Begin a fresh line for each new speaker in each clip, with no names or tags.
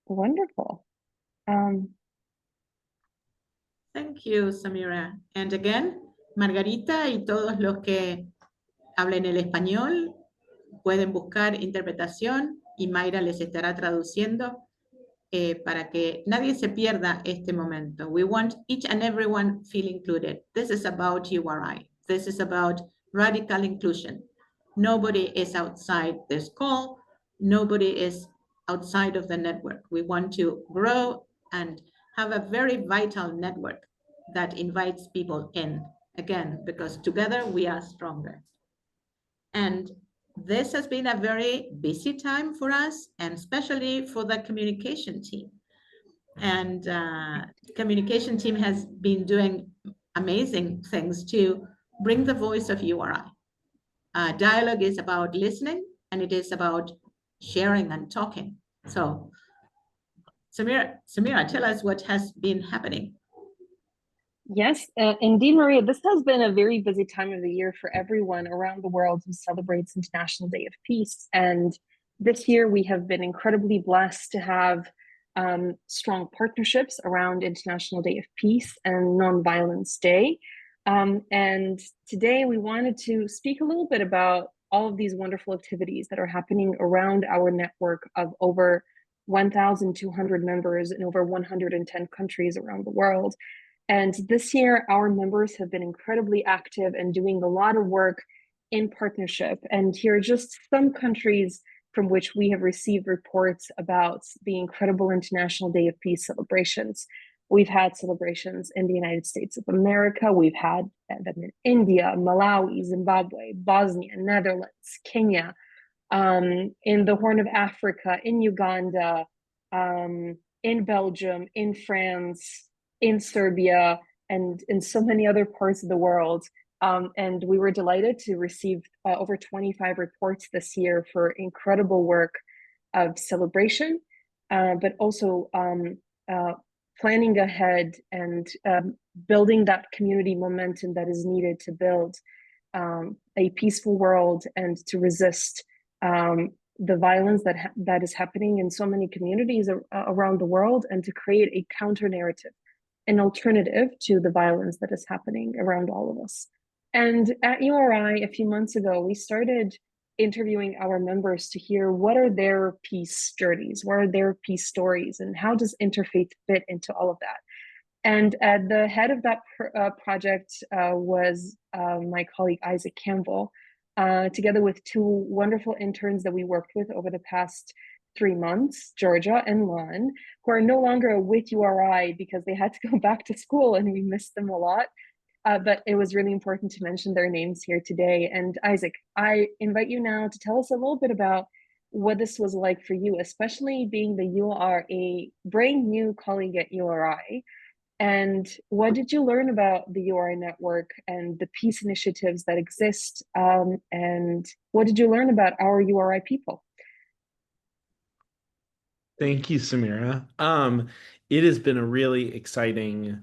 Wonderful. Um,
Thank you, Samira. And again, Margarita y todos los que hablen el español pueden buscar interpretación y Mayra les estará traduciendo para que nadie se pierda este momento. We want each and everyone feel included. This is about URI. This is about radical inclusion. Nobody is outside this call. Nobody is outside of the network. We want to grow and have a very vital network that invites people in, again, because together we are stronger. And this has been a very busy time for us, and especially for the communication team. And communication team has been doing amazing things to bring the voice of URI. Dialogue is about listening, and it is about sharing and talking. So, Samira, tell us what has been happening.
yes, indeed, Maria, this has been a very busy time of the year for everyone around the world who celebrates International Day of Peace. And this year we have been incredibly blessed to have strong partnerships around International Day of Peace and Nonviolence Day. And today we wanted to speak a little bit about all of these wonderful activities that are happening around our network of over 1,200 members in over 110 countries around the world. And this year, our members have been incredibly active and doing a lot of work in partnership. And here are just some countries from which we have received reports about the incredible International Day of Peace celebrations. We've had celebrations in the United States of America. We've had them in India, Malawi, Zimbabwe, Bosnia, Netherlands, Kenya, in the Horn of Africa, in Uganda, in Belgium, in France, in Serbia, and in so many other parts of the world. And we were delighted to receive over 25 reports this year for incredible work of celebration, but also planning ahead and building that community momentum that is needed to build a peaceful world and to resist the violence that is happening in so many communities around the world, and to create a counter narrative, an alternative to the violence that is happening around all of us. And at URI, a few months ago, we started interviewing our members to hear what are their peace journeys, what are their peace stories, and how does interfaith fit into all of that. And the head of that project was my colleague Isaac Campbell, together with two wonderful interns that we worked with over the past 3 months, Georgia and Lon, who are no longer with URI because they had to go back to school and we missed them a lot. But it was really important to mention their names here today. And Isaac, I invite you now to tell us a little bit about what this was like for you, especially being that you are a brand new colleague at URI. And what did you learn about the URI network and the peace initiatives that exist? And what did you learn about our URI people?
Thank you, Samira. It has been a really exciting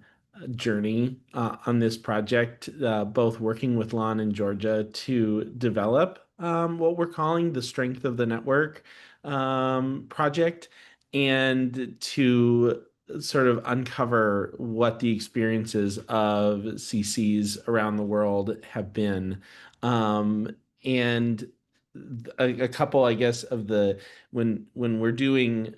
journey on this project, both working with Lon and Georgia to develop what we're calling the Strength of the Network project, and to sort of uncover what the experiences of CCs around the world have been. And a couple, I guess, of the when we're doing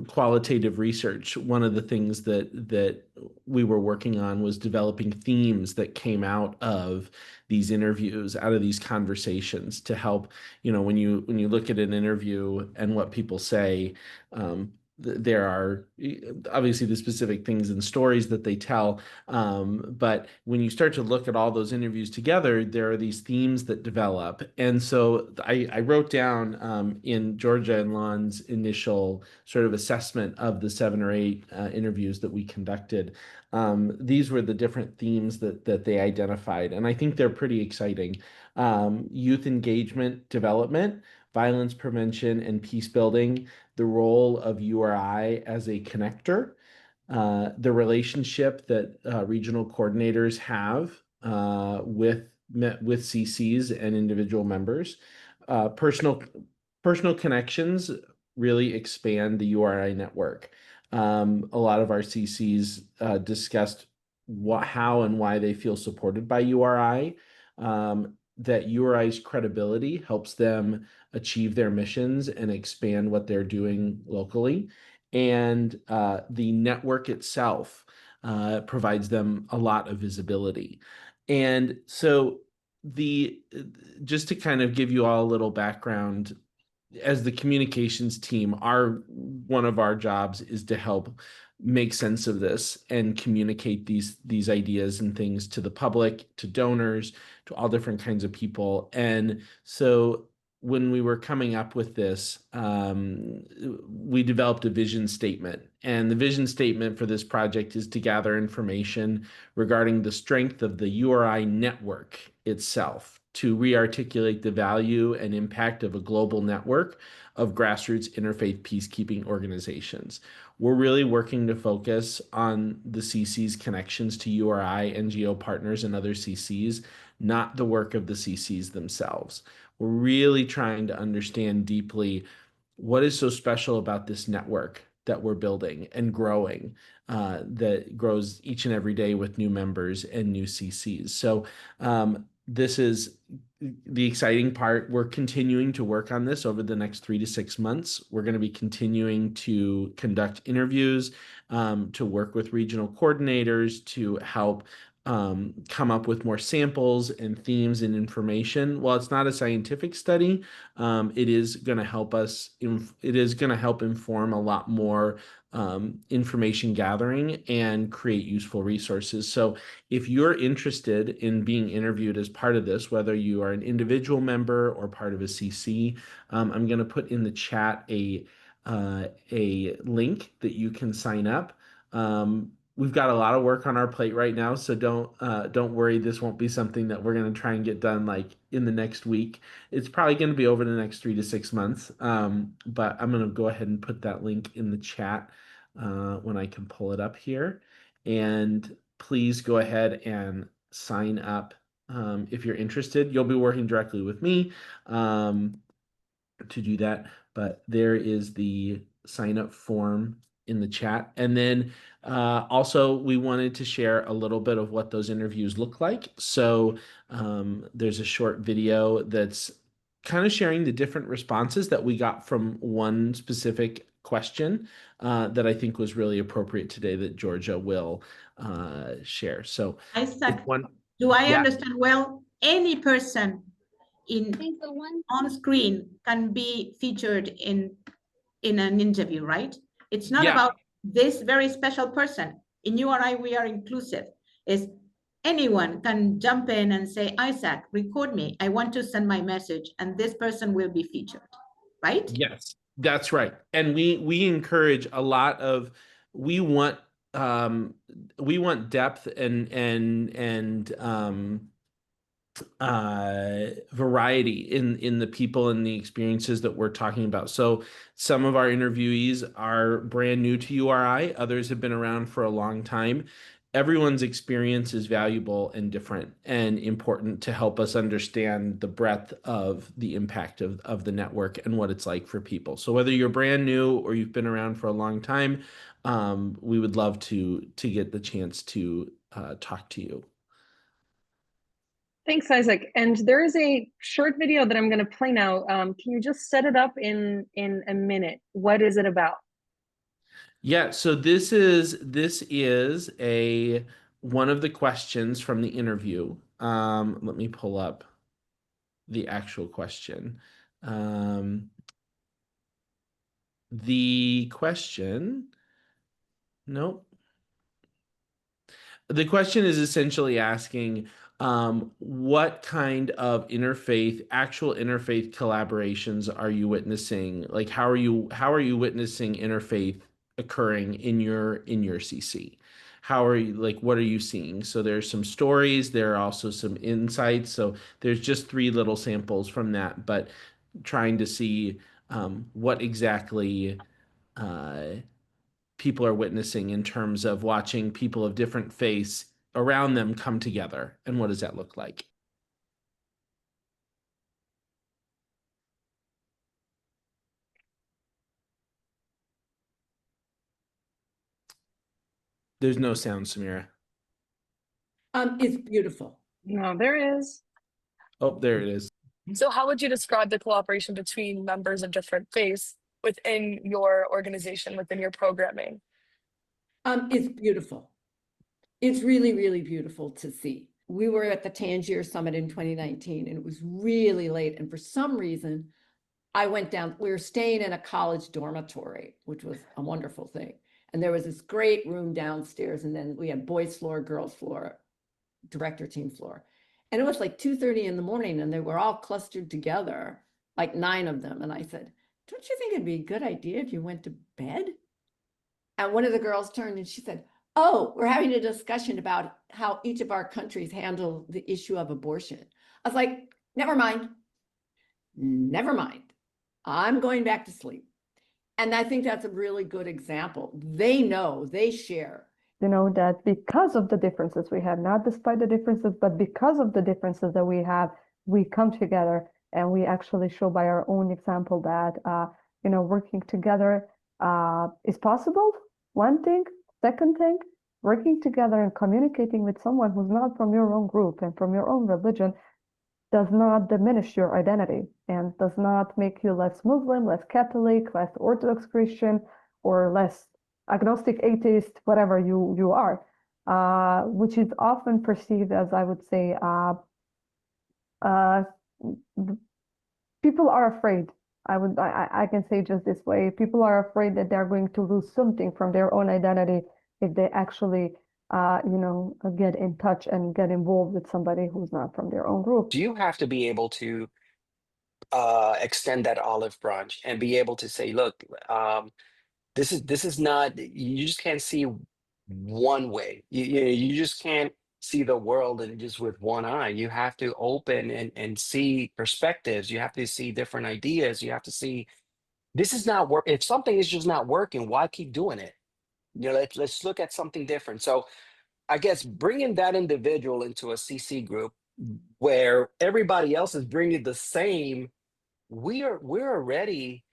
qualitative research, one of the things that we were working on was developing themes that came out of these interviews, out of these conversations, to help, when you look at an interview and what people say, there are obviously the specific things and stories that they tell, but when you start to look at all those interviews together, there are these themes that develop. And so I wrote down in Georgia and Lon's initial sort of assessment of the 7 or 8 interviews that we conducted. These were the different themes that they identified, and I think they're pretty exciting. Youth engagement development, violence prevention and peace building, the role of URI as a connector, the relationship that regional coordinators have with CCs and individual members, personal connections really expand the URI network. A lot of our CCs discussed how and why they feel supported by URI. That URI's credibility helps them achieve their missions and expand what they're doing locally. And the network itself provides them a lot of visibility. And so just to kind of give you all a little background, as the communications team, one of our jobs is to help make sense of this and communicate these ideas and things to the public, to donors, to all different kinds of people. And so when we were coming up with this, we developed a vision statement. And the vision statement for this project is to gather information regarding the strength of the URI network itself, to re-articulate the value and impact of a global network of grassroots interfaith peacekeeping organizations. We're really working to focus on the CC's connections to URI, NGO partners, and other CCs, not the work of the CCs themselves. We're really trying to understand deeply what is so special about this network that we're building and growing, that grows each and every day with new members and new CCs. So this is the exciting part. We're continuing to work on this over the next 3 to 6 months. We're going to be continuing to conduct interviews, to work with regional coordinators to help come up with more samples and themes and information. While it's not a scientific study, it is going to help us. It is going to help inform a lot more information gathering and create useful resources. So if you're interested in being interviewed as part of this, whether you are an individual member or part of a CC, I'm going to put in the chat a link that you can sign up. We've got a lot of work on our plate right now, so don't worry. This won't be something that we're going to try and get done like in the next week. It's probably going to be over the next 3 to 6 months. But I'm going to go ahead and put that link in the chat when I can pull it up here. And please go ahead and sign up if you're interested. You'll be working directly with me to do that. But there is the sign up form in the chat. And then also we wanted to share a little bit of what those interviews look like. So there's a short video that's kind of sharing the different responses that we got from one specific question that I think was really appropriate today that Georgia will share. So
Isaac, do I
Yeah.
understand well? Any person on screen can be featured in an interview, right? It's not
Yeah.
about this very special person. In URI, we are inclusive. Is anyone can jump in and say, Isaac, record me. I want to send my message, and this person will be featured, right?
Yes, that's right. And we encourage a lot of we want depth and variety in the people and the experiences that we're talking about. So some of our interviewees are brand new to URI, others have been around for a long time. Everyone's experience is valuable and different and important to help us understand the breadth of the impact of the network and what it's like for people. So whether you're brand new or you've been around for a long time, we would love to get the chance to talk to you.
Thanks, Isaac. And there is a short video that I'm going to play now. Can you just set it up in a minute? What is it about?
Yeah, so this is one of the questions from the interview. Let me pull up the actual question. The question, nope. The question is essentially asking what kind of actual interfaith collaborations are you witnessing? Like how are you witnessing interfaith occurring in your CC? What are you seeing? So there's some stories, there are also some insights. So there's just 3 little samples from that, but trying to see what exactly people are witnessing in terms of watching people of different faiths around them come together, and what does that look like? There's no sound, Samira.
It's beautiful.
No, there is.
Oh, there it is.
So how would you describe the cooperation between members of different faiths within your organization, within your programming?
It's beautiful. It's really, really beautiful to see. We were at the Tangier Summit in 2019, and it was really late. And for some reason, I went down. We were staying in a college dormitory, which was a wonderful thing. And there was this great room downstairs, and then we had boys' floor, girls' floor, director team floor. And it was like 2:30 in the morning, and they were all clustered together, like 9 of them. And I said, "Don't you think it'd be a good idea if you went to bed?" And one of the girls turned and she said, "Oh, we're having a discussion about how each of our countries handle the issue of abortion." I was like, never mind. Never mind. I'm going back to sleep. And I think that's a really good example. They know, they share.
You know, that because of the differences we have, not despite the differences, but because of the differences that we have, we come together and we actually show by our own example that, you know, working together is possible. One thing. Second thing, working together and communicating with someone who's not from your own group and from your own religion does not diminish your identity and does not make you less Muslim, less Catholic, less Orthodox Christian, or less agnostic, atheist, whatever you are, which is often perceived as, I would say, people are afraid. I can say just this way, people are afraid that they're going to lose something from their own identity if they actually, you know, get in touch and get involved with somebody who's not from their own group.
Do you have to be able to extend that olive branch and be able to say, look, this is not, you just can't see one way. You just can't see the world and just with one eye. You have to open and see perspectives. You have to see different ideas. You have to see, this is not work. If something is just not working, why keep doing it? You know, let's look at something different. So I guess bringing that individual into a CC group where everybody else is bringing the same, we're already,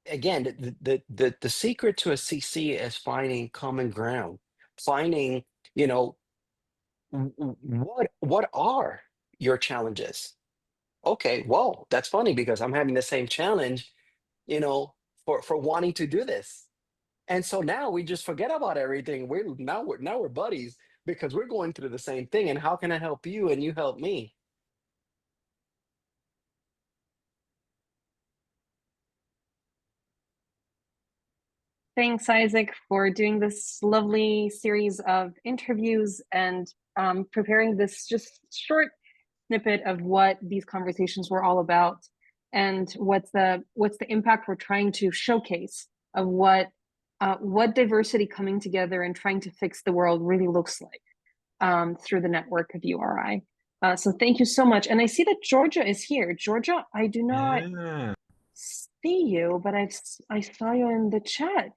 again, the secret to a CC is finding common ground, finding, you know, what are your challenges? Okay, well, that's funny because I'm having the same challenge, you know, for wanting to do this. And so now we just forget about everything. We're buddies because we're going through the same thing. And how can I help you and you help me?
Thanks, Isaac, for doing this lovely series of interviews and preparing this just short snippet of what these conversations were all about and what's the impact we're trying to showcase of what diversity coming together and trying to fix the world really looks like through the network of URI. So thank you so much. And I see that Georgia is here. Georgia, I do not see you, but I saw you in the chat.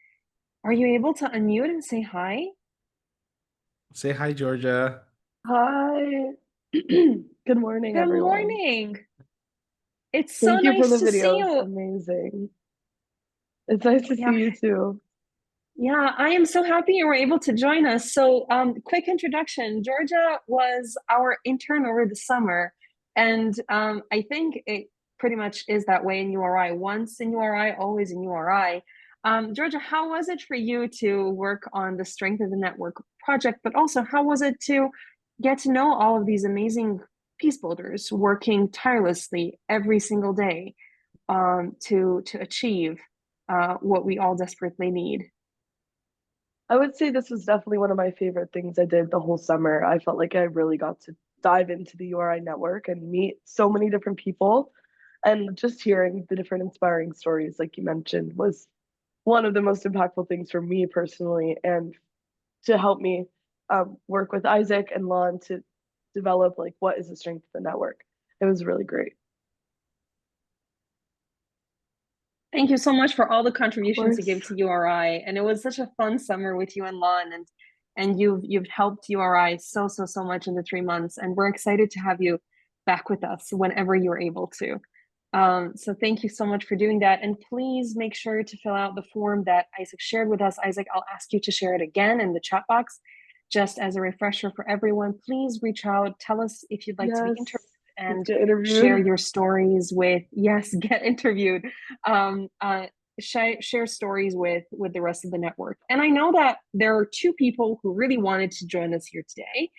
Are you able to unmute and say hi?
Say hi, Georgia.
Hi. Good morning,
Good
everyone.
morning. It's so
Thank you for
nice
the
to see
videos.
you.
Amazing. It's nice to
Yeah.
see you too.
Yeah, I am so happy you were able to join us. So, quick introduction. Georgia was our intern over the summer, and I think it pretty much is that way in URI. Once in URI, always in URI. Georgia, how was it for you to work on the Strength of the Network project, but also how was it to get to know all of these amazing peace builders working tirelessly every single day to achieve what we all desperately need?
I would say this was definitely one of my favorite things I did the whole summer. I felt like I really got to dive into the URI network and meet so many different people. And just hearing the different inspiring stories, like you mentioned, was one of the most impactful things for me personally, and to help me work with Isaac and Lon to develop like what is the strength of the network. It was really great.
Thank you so much for all the contributions you
course.
gave to URI, and it was such a fun summer with you and Lon, and you've helped URI so much in the 3 months, and we're excited to have you back with us whenever you're able to. So thank you so much for doing that. And please make sure to fill out the form that Isaac shared with us. Isaac, I'll ask you to share it again in the chat box, just as a refresher for everyone. Please reach out, tell us if you'd like to be
Yes.
interviewed, and
Get interviewed.
share your stories with, yes, get interviewed. Share stories with the rest of the network. And I know that there are two people who really wanted to join us here today.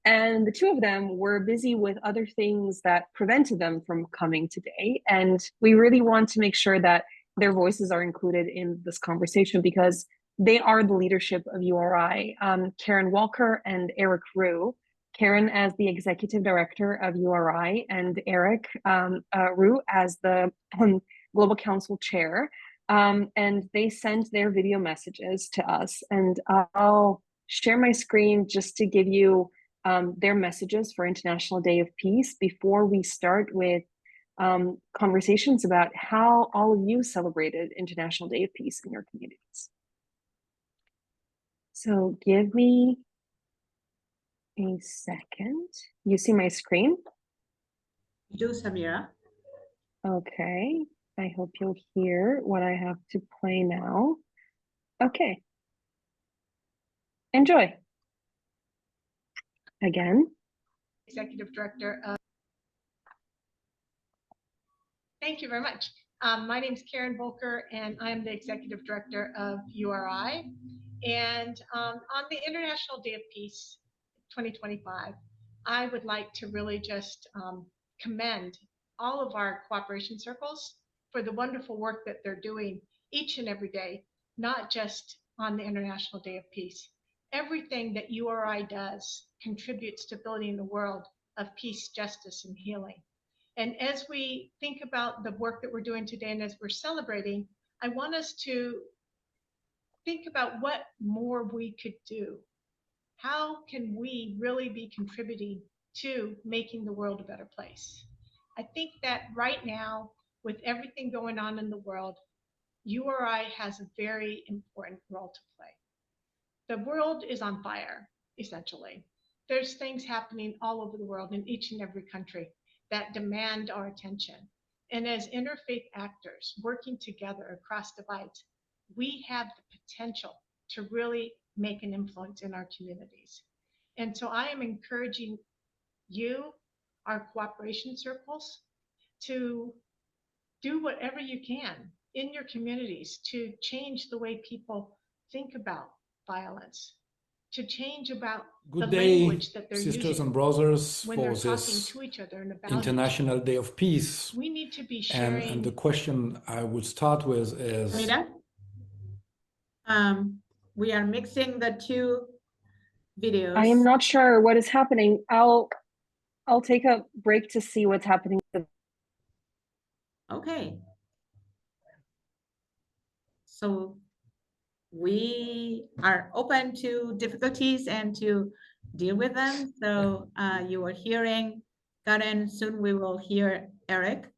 And the two of them were busy with other things that prevented them from coming today. And we really want to make sure that their voices are included in this conversation because they are the leadership of URI. Karen Walker and Eric Rue. Karen as the executive director of URI and Eric Rue as the Global Council chair. And they sent their video messages to us. And I'll share my screen just to give you their messages for International Day of Peace before we start with conversations about how all of you celebrated International Day of Peace in your communities. So give me a second. You see my screen?
You do, Samira.
Okay. I hope you'll hear what I have to play now. Okay. Enjoy. Again.
Executive Director of. Thank you very much. My name is Karen Volker, and I'm the Executive Director of URI. And on the International Day of Peace 2025, I would like to really just commend all of our cooperation circles for the wonderful work that they're doing each and every day, not just on the International Day of Peace. Everything that URI does contributes to building a world of peace, justice, and healing. And as we think about the work that we're doing today and as we're celebrating, I want us to think about what more we could do. How can we really be contributing to making the world a better place? I think that right now, with everything going on in the world, URI has a very important role to play. The world is on fire, essentially. There's things happening all over the world in each and every country that demand our attention. And as interfaith actors working together across divides, we have the potential to really make an influence in our communities. And so I am encouraging you, our cooperation circles, to do whatever you can in your communities to change the way people think about violence, to change about
Good
the
day,
language that they're
sisters
using
and brothers,
when
for
they're talking
this
to each other and about
International Day of Peace.
we need to be sharing.
And the question I would start with is...
Samira, we are mixing the two videos.
I am not sure what is happening. I'll take a break to see what's happening.
Okay. So we are open to difficulties and to deal with them. So you are hearing Karen, soon we will hear Eric,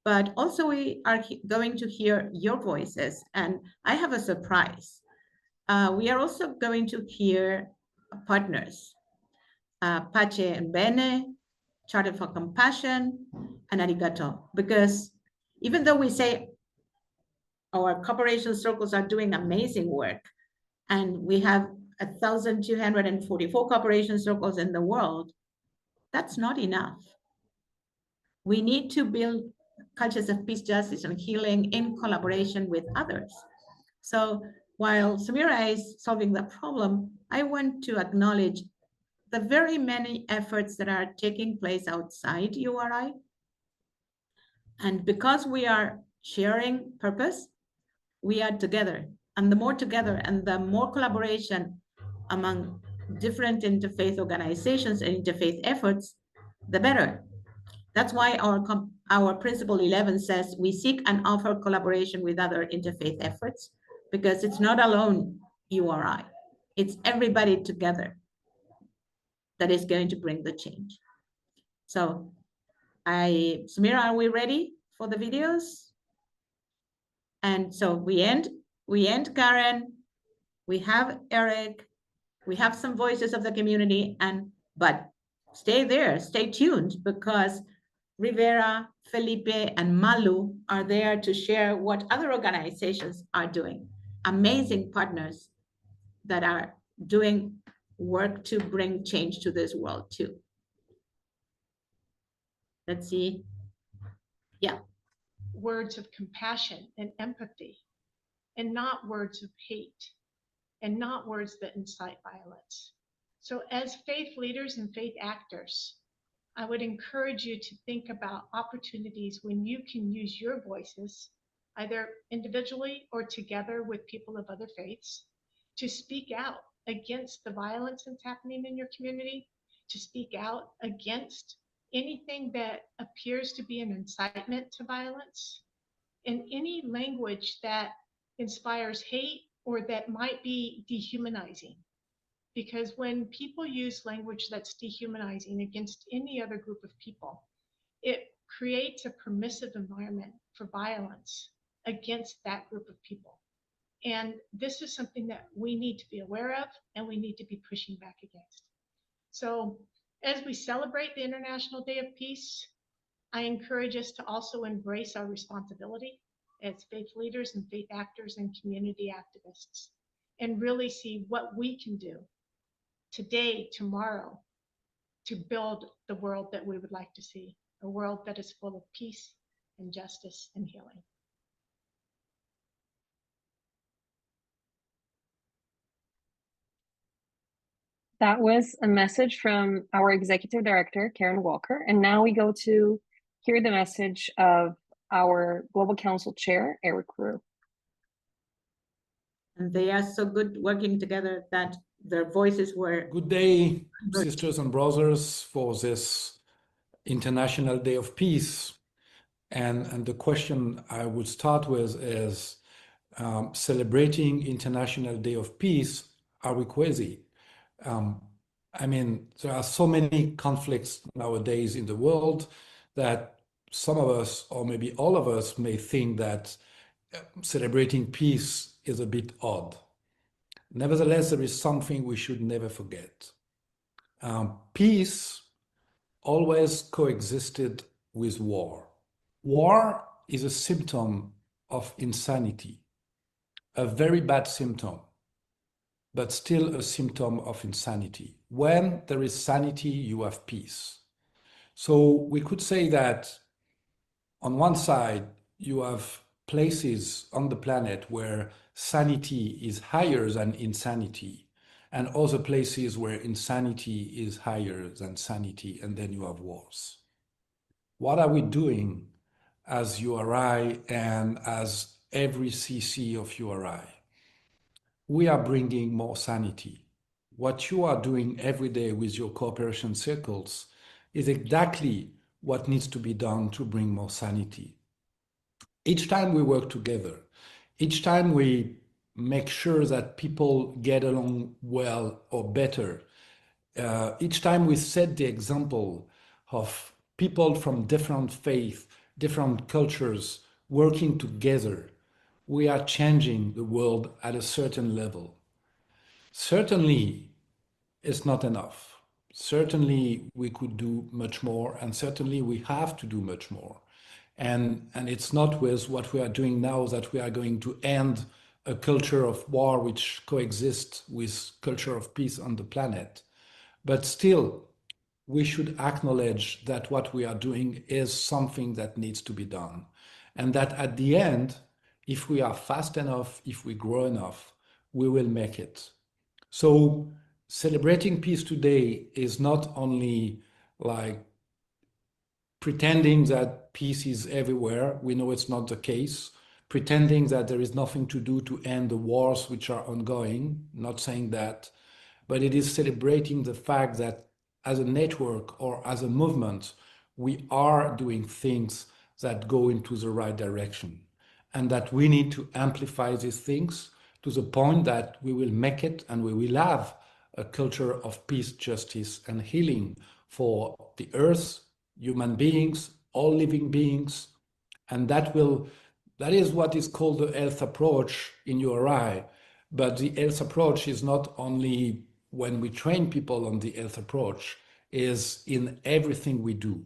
but also we are going to hear your voices. And I have a surprise. We are also going to hear partners, Pace and Bene, Charter for Compassion, and Arigato, because even though we say our cooperation circles are doing amazing work, and we have 1,244 cooperation circles in the world, that's not enough. We need to build cultures of peace, justice, and healing in collaboration with others. So while Samira is solving the problem, I want to acknowledge the very many efforts that are taking place outside URI. And because we are sharing purpose, we are together. And the more together and the more collaboration among different interfaith organizations and interfaith efforts, the better. That's why our Principle 11 says we seek and offer collaboration with other interfaith efforts, because it's not alone URI, it's everybody together that is going to bring the change. So Samira, are we ready for the videos? And so we end Karen, we have Eric, we have some voices of the community, but stay there, stay tuned, because Rivera, Felipe, and Malu are there to share what other organizations are doing. Amazing partners that are doing work to bring change to this world too. Let's see. Yeah.
Words of compassion and empathy, and not words of hate, and not words that incite violence. So as faith leaders and faith actors, I would encourage you to think about opportunities when you can use your voices, either individually or together with people of other faiths, to speak out against the violence that's happening in your community, to speak out against anything that appears to be an incitement to violence, and any language that inspires hate or that might be dehumanizing. Because when people use language that's dehumanizing against any other group of people, it creates a permissive environment for violence against that group of people. And this is something that we need to be aware of and we need to be pushing back against. So as we celebrate the International Day of Peace, I encourage us to also embrace our responsibility as faith leaders and faith actors and community activists, and really see what we can do today, tomorrow, to build the world that we would like to see, a world that is full of peace and justice and healing.
That was a message from our executive director, Karen Walker. And now we go to hear the message of our Global Council Chair, Eric Rue.
And they are so good working together that their voices were.
Good day, sisters and brothers, for this International Day of Peace. And the question I would start with is, celebrating International Day of Peace, are we crazy? I mean, there are so many conflicts nowadays in the world that some of us, or maybe all of us, may think that celebrating peace is a bit odd. Nevertheless, there is something we should never forget. Peace always coexisted with war. War is a symptom of insanity, a very bad symptom, but still a symptom of insanity. When there is sanity, you have peace. So we could say that on one side, you have places on the planet where sanity is higher than insanity, and other places where insanity is higher than sanity, and then you have wars. What are we doing as URI and as every CC of URI? We are bringing more sanity. What you are doing every day with your cooperation circles is exactly what needs to be done to bring more sanity. Each time we work together, each time we make sure that people get along well or better, each time we set the example of people from different faiths, different cultures working together, we are changing the world at a certain level. Certainly, it's not enough. Certainly, we could do much more, and certainly we have to do much more. And it's not with what we are doing now that we are going to end a culture of war which coexists with culture of peace on the planet. But still, we should acknowledge that what we are doing is something that needs to be done. And that at the end, if we are fast enough, if we grow enough, we will make it. So celebrating peace today is not only like pretending that peace is everywhere. We know it's not the case. Pretending that there is nothing to do to end the wars which are ongoing. Not saying that, but it is celebrating the fact that as a network or as a movement, we are doing things that go into the right direction, and that we need to amplify these things to the point that we will make it and we will have a culture of peace, justice, and healing for the earth, human beings, all living beings. And that is what is called the health approach in URI. But the health approach is not only when we train people on the health approach, is in everything we do.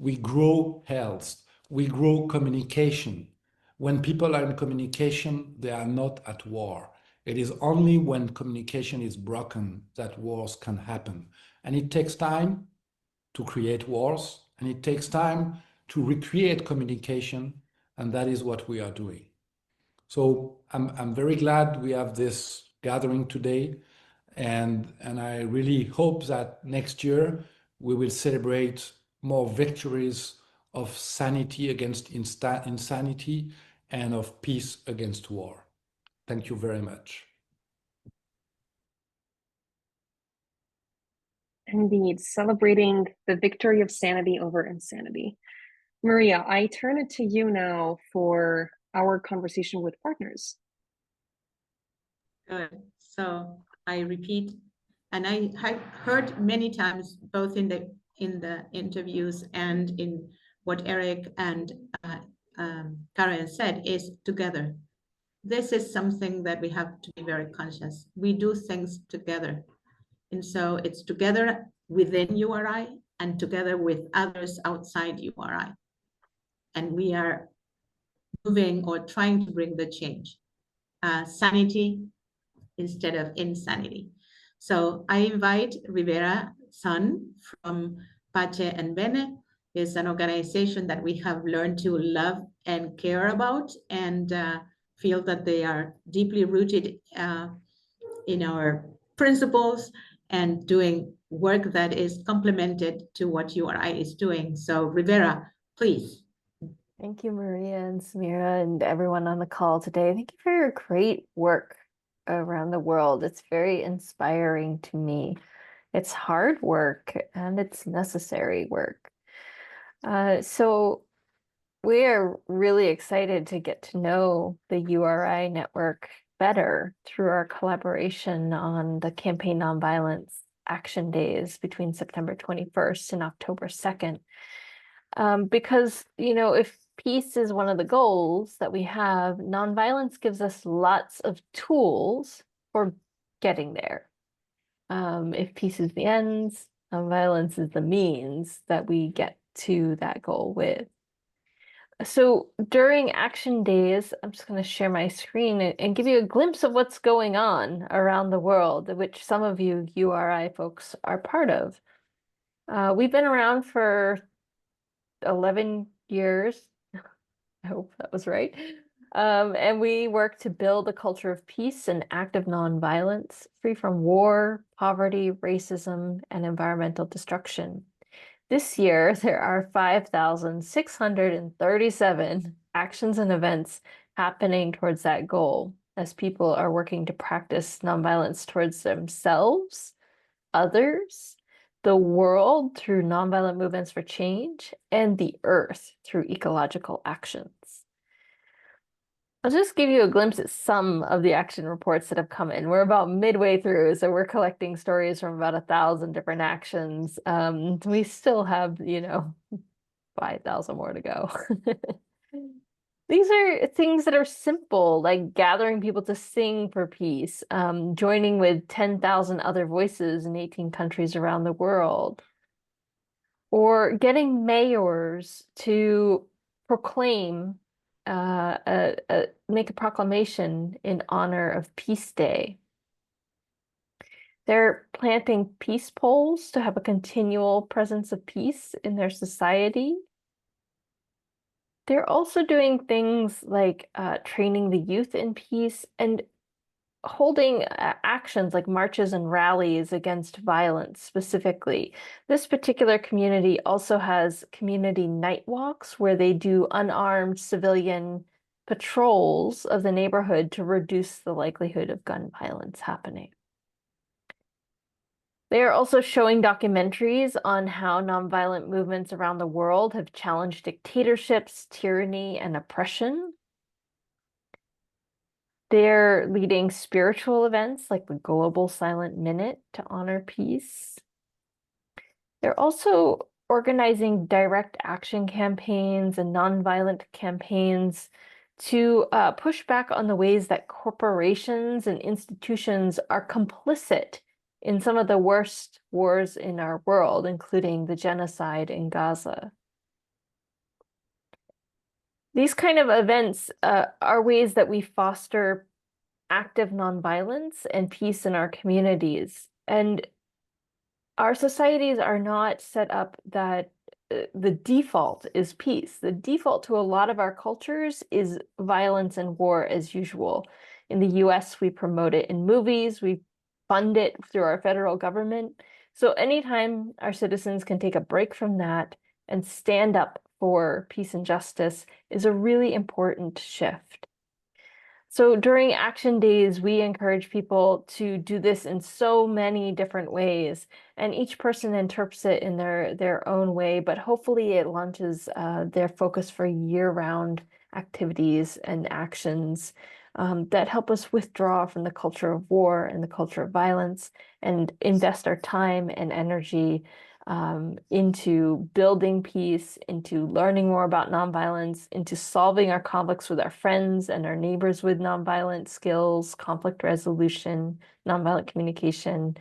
we grow health, we grow communication. When people are in communication, they are not at war. It is only when communication is broken that wars can happen. And it takes time to create wars, and it takes time to recreate communication, and that is what we are doing. So I'm very glad we have this gathering today, and I really hope that next year we will celebrate more victories of sanity against insanity and of peace against war. Thank you very much.
Indeed, celebrating the victory of sanity over insanity. Maria, I turn it to you now for our conversation with partners.
Good. So I repeat, and I have heard many times, both in the interviews and in what Eric and Karen said, is together. This is something that we have to be very conscious. We do things together. And so it's together within URI and together with others outside URI. And we are moving or trying to bring the change. Sanity instead of insanity. So I invite Rivera Sun from Pache and Bene. It's an organization that we have learned to love and care about, and feel that they are deeply rooted in our principles and doing work that is complemented to what URI is doing. So Rivera, please.
Thank you, Maria and Samira, and everyone on the call today. Thank you for your great work around the world. It's very inspiring to me. It's hard work and it's necessary work. So we are really excited to get to know the URI network better through our collaboration on the Campaign Nonviolence Action Days between September 21st and October 2nd. Because, you know, if peace is one of the goals that we have, nonviolence gives us lots of tools for getting there. If peace is the ends, nonviolence is the means that we get to that goal with. So during Action Days, I'm just going to share my screen and give you a glimpse of what's going on around the world, which some of you URI folks are part of. We've been around for 11 years. I hope that was right. And we work to build a culture of peace and active nonviolence, free from war, poverty, racism, and environmental destruction. This year, there are 5,637 actions and events happening towards that goal, as people are working to practice nonviolence towards themselves, others, the world through nonviolent movements for change, and the earth through ecological actions. I'll just give you a glimpse at some of the action reports that have come in. We're about midway through, so we're collecting stories from about 1,000 different actions. We still have, 5,000 more to go. These are things that are simple, like gathering people to sing for peace, joining with 10,000 other voices in 18 countries around the world, or getting mayors to proclaim, make a proclamation in honor of Peace Day. They're planting peace poles to have a continual presence of peace in their society. They're also doing things like training the youth in peace and holding actions like marches and rallies against violence specifically. This particular community also has community night walks where they do unarmed civilian patrols of the neighborhood to reduce the likelihood of gun violence happening. They are also showing documentaries on how nonviolent movements around the world have challenged dictatorships, tyranny, and oppression. They're leading spiritual events like the Global Silent Minute to honor peace. They're also organizing direct action campaigns and nonviolent campaigns to push back on the ways that corporations and institutions are complicit in some of the worst wars in our world, including the genocide in Gaza. These kind of events are ways that we foster active nonviolence and peace in our communities. And our societies are not set up that the default is peace. The default to a lot of our cultures is violence and war as usual. In the US, we promote it in movies, we fund it through our federal government. So anytime our citizens can take a break from that and stand up for peace and justice is a really important shift. So during action days, we encourage people to do this in so many different ways, and each person interprets it in their own way, but hopefully it launches their focus for year-round activities and actions that help us withdraw from the culture of war and the culture of violence and invest our time and energy into building peace, into learning more about nonviolence, into solving our conflicts with our friends and our neighbors with nonviolent skills, conflict resolution, nonviolent communication,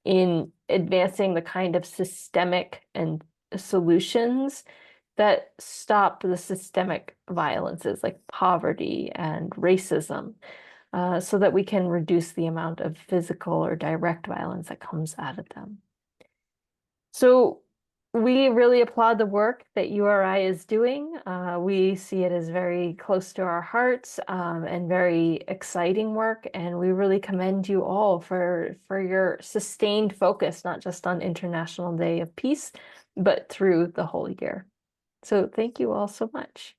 in advancing the kind of systemic and solutions that stop the systemic violences like poverty and racism, so that we can reduce the amount of physical or direct violence that comes out of them. So we really applaud the work that URI is doing. We see it as very close to our hearts and very exciting work. And we really commend you all for your sustained focus, not just on International Day of Peace, but through the whole year. So thank you all so much.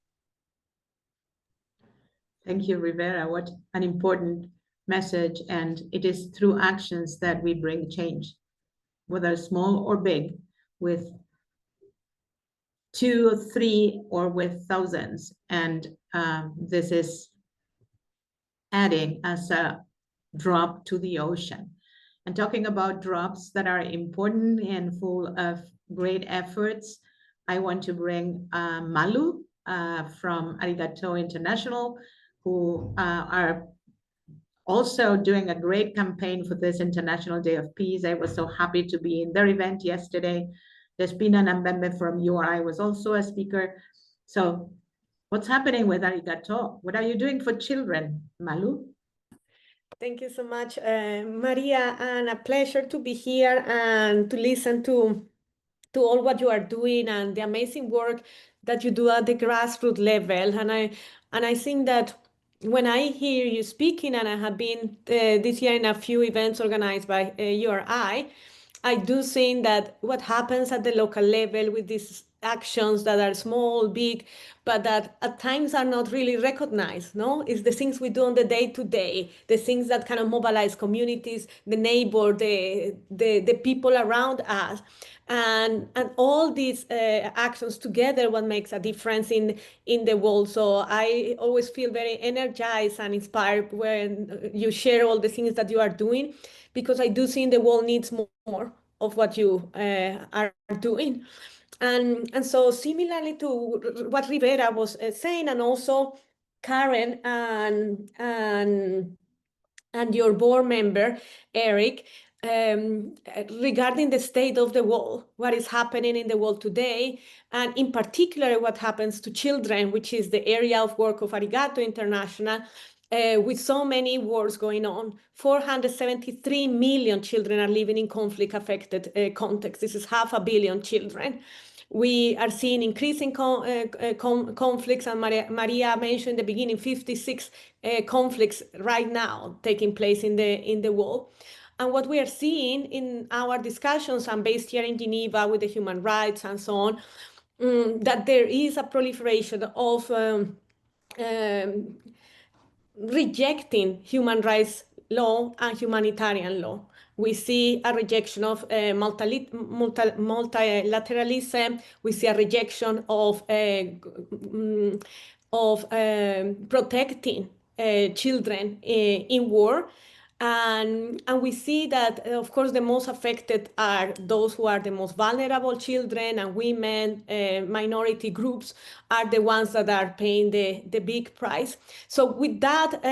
Thank you, Rivera. What an important message. And it is through actions that we bring change, whether small or big, with 2 or 3 or with thousands. And this is adding as a drop to the ocean. And talking about drops that are important and full of great efforts, I want to bring Malu from Arigato International, who are also doing a great campaign for this International Day of Peace. I was so happy to be in their event yesterday. Despina Nambembe from URI was also a speaker. So what's happening with Arigato? What are you doing for children, Malu?
Thank you so much, Maria, and a pleasure to be here and to listen to all what you are doing and the amazing work that you do at the grassroots level. And I think that when I hear you speaking, and I have been this year in a few events organized by URI, I do think that what happens at the local level with these actions that are small, big, but that at times are not really recognized, no? It's the things we do on the day-to-day, the things that kind of mobilize communities, the neighbor, the people around us. And all these actions together, what makes a difference in the world. So I always feel very energized and inspired when you share all the things that you are doing, because I do think the world needs more of what you are doing. And so similarly to what Rivera was saying, and also Karen and your board member, Eric, regarding the state of the world, what is happening in the world today, and in particular, what happens to children, which is the area of work of Arigato International, with so many wars going on. 473 million children are living in conflict-affected contexts. This is 500 million children. We are seeing increasing conflicts, and Maria mentioned in the beginning 56 conflicts right now taking place in the world. And what we are seeing in our discussions, and based here in Geneva with the human rights and so on, that there is a proliferation of rejecting human rights law and humanitarian law. We see a rejection of multilateralism. We see a rejection of protecting children in war. And we see that, of course, the most affected are those who are the most vulnerable. Children and women, minority groups are the ones that are paying the big price. So with that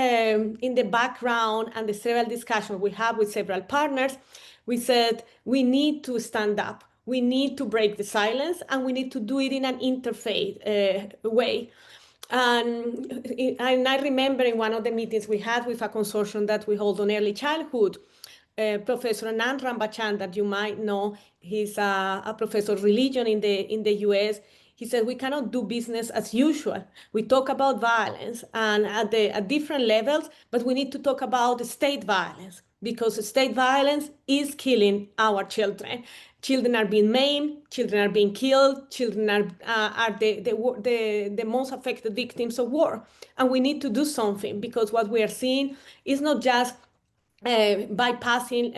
in the background and the several discussions we have with several partners, we said we need to stand up. We need to break the silence, and we need to do it in an interfaith way. And I remember in one of the meetings we had with a consortium that we hold on early childhood, Professor Anand Rambachan, that you might know, he's a professor of religion in the US. He said we cannot do business as usual. We talk about violence and at different levels, but we need to talk about state violence because state violence is killing our children. Children are being maimed, children are being killed, children are the most affected victims of war. And we need to do something because what we are seeing is not just bypassing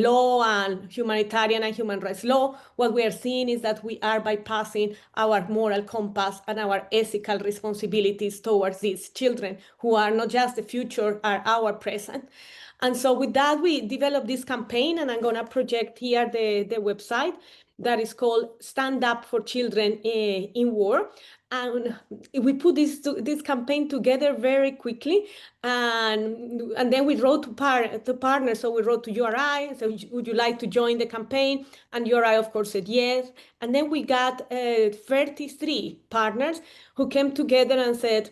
law and humanitarian and human rights law. What we are seeing is that we are bypassing our moral compass and our ethical responsibilities towards these children who are not just the future, are our present. And so with that, we developed this campaign, and I'm going to project here the website that is called Stand Up for Children in War. And we put this campaign together very quickly, and then we wrote to partners. So we wrote to URI, so would you like to join the campaign? And URI, of course, said yes. And then we got 33 partners who came together and said,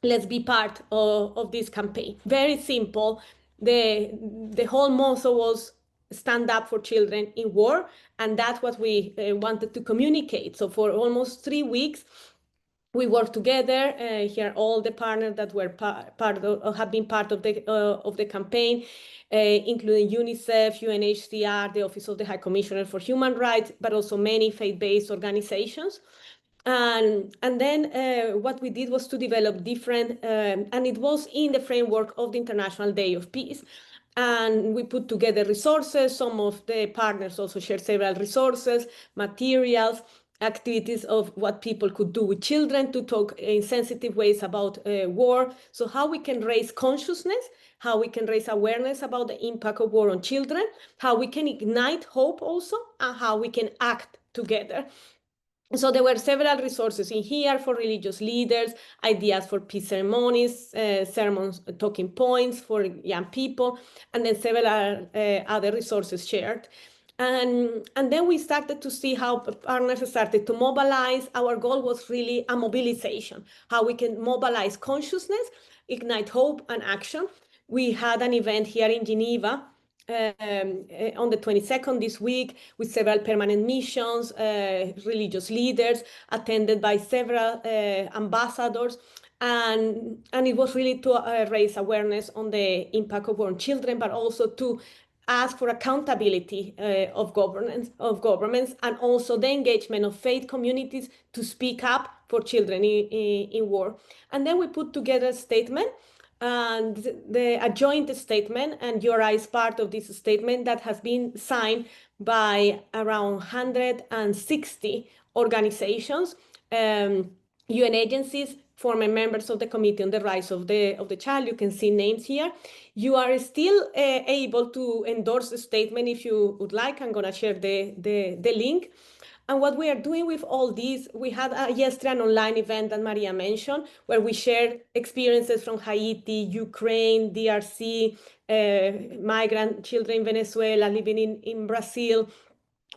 let's be part of this campaign. Very simple. The whole motto was stand up for children in war, and that's what we wanted to communicate. So for almost 3 weeks, we worked together. Here, all the partners that were have been part of the campaign, including UNICEF, UNHCR, the Office of the High Commissioner for Human Rights, but also many faith-based organizations. And then what we did was to develop different, and it was in the framework of the International Day of Peace. And we put together resources. Some of the partners also shared several resources, materials, activities of what people could do with children to talk in sensitive ways about war. So how we can raise consciousness, how we can raise awareness about the impact of war on children, how we can ignite hope also, and how we can act together. So there were several resources in here for religious leaders, ideas for peace ceremonies, sermons, talking points for young people, and then several other resources shared. And then we started to see how partners started to mobilize. Our goal was really a mobilization, how we can mobilize consciousness, ignite hope and action. We had an event here in Geneva on the 22nd this week with several permanent missions, religious leaders, attended by several ambassadors. And it was really to raise awareness on the impact of war on children, but also to ask for accountability of governments, and also the engagement of faith communities to speak up for children in war. And then we put together a statement, and a joint statement, and URI is part of this statement that has been signed by around 160 organizations, UN agencies, former members of the Committee on the Rights of the Child. You can see names here. You are still able to endorse the statement if you would like. I'm going to share the link. And what we are doing with all these, we had yesterday an online event that Maria mentioned, where we shared experiences from Haiti, Ukraine, DRC, migrant children in Venezuela, living in Brazil,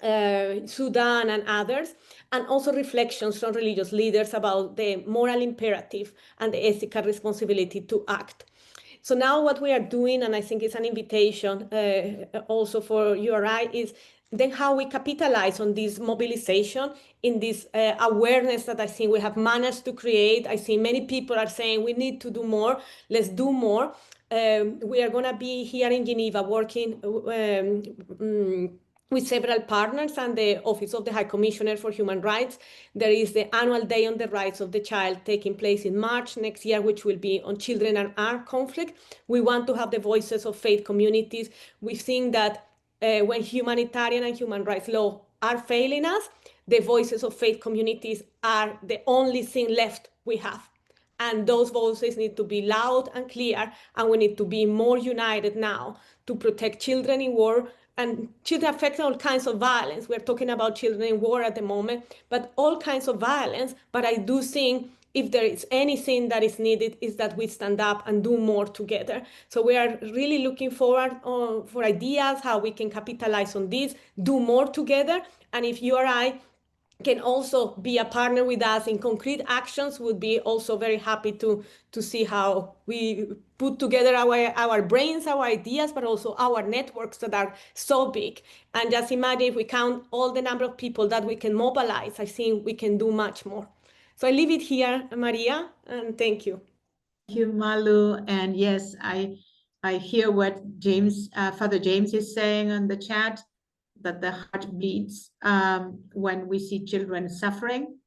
Sudan, and others, and also reflections from religious leaders about the moral imperative and the ethical responsibility to act. So now what we are doing, and I think it's an invitation also for URI, is then how we capitalize on this mobilization, in this awareness that I think we have managed to create. I see many people are saying we need to do more, let's do more. We are going to be here in Geneva working with several partners and the Office of the High Commissioner for Human Rights. There is the annual Day on the Rights of the Child taking place in March next year, which will be on children and armed conflict. We want to have the voices of faith communities. We think that when humanitarian and human rights law are failing us, the voices of faith communities are the only thing left we have. And those voices need to be loud and clear, and we need to be more united now to protect children in war. And children affected all kinds of violence. We're talking about children in war at the moment, but all kinds of violence. But I do think if there is anything that is needed, is that we stand up and do more together. So we are really looking forward for ideas, how we can capitalize on this, do more together. And if you or I can also be a partner with us in concrete actions, would be also very happy to see how we put together our brains, our ideas, but also our networks that are so big. And just imagine if we count all the number of people that we can mobilize, I think we can do much more. So I leave it here, Maria, and thank you.
Thank you, Malu. And yes, I hear what Father James is saying on the chat, that the heart bleeds when we see children suffering.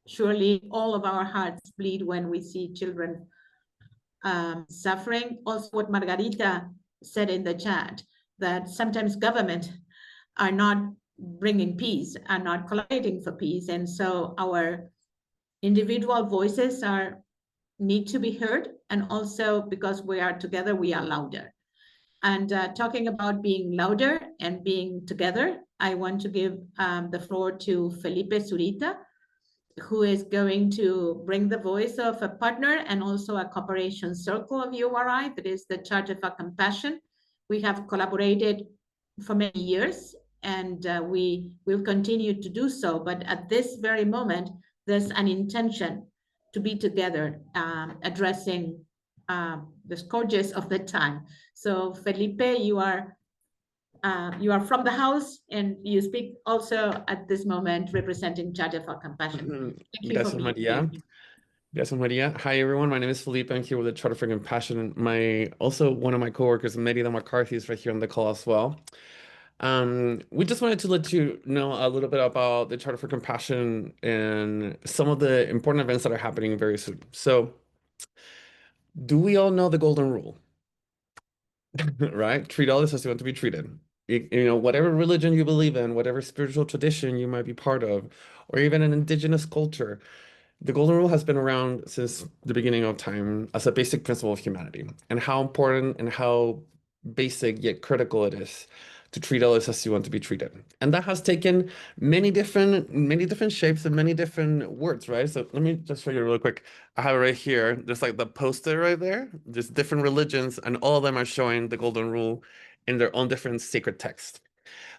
Surely all of our hearts bleed when we see children suffering. Also, what Margarita said in the chat, that sometimes government are not bringing peace, are not collaborating for peace. And so our individual voices need to be heard. And also because we are together, we are louder. And talking about being louder and being together, I want to give the floor to Felipe Zurita, who is going to bring the voice of a partner and also a cooperation circle of URI, that is the Charter for Compassion. We have collaborated for many years, and we will continue to do so. But at this very moment, there's an intention to be together, addressing the scourges of the time. So Felipe, you are from the house, and you speak also at this moment representing Charter for Compassion. Thank you
Gracias,
for being
Maria.
here.
Gracias, Maria. Hi, everyone. My name is Felipe. I'm here with the Charter for Compassion. Also one of my coworkers, Merida McCarthy, is right here on the call as well. We just wanted to let you know a little bit about the Charter for Compassion and some of the important events that are happening very soon. So, do we all know the golden rule? Right? Treat others as you want to be treated. Whatever religion you believe in, whatever spiritual tradition you might be part of, or even an indigenous culture, the golden rule has been around since the beginning of time as a basic principle of humanity, and how important and how basic yet critical it is to treat others as you want to be treated. And that has taken many different shapes and many different words, right? So let me just show you real quick. I have it right here. There's like the poster right there. There's different religions, and all of them are showing the golden rule in their own different sacred text.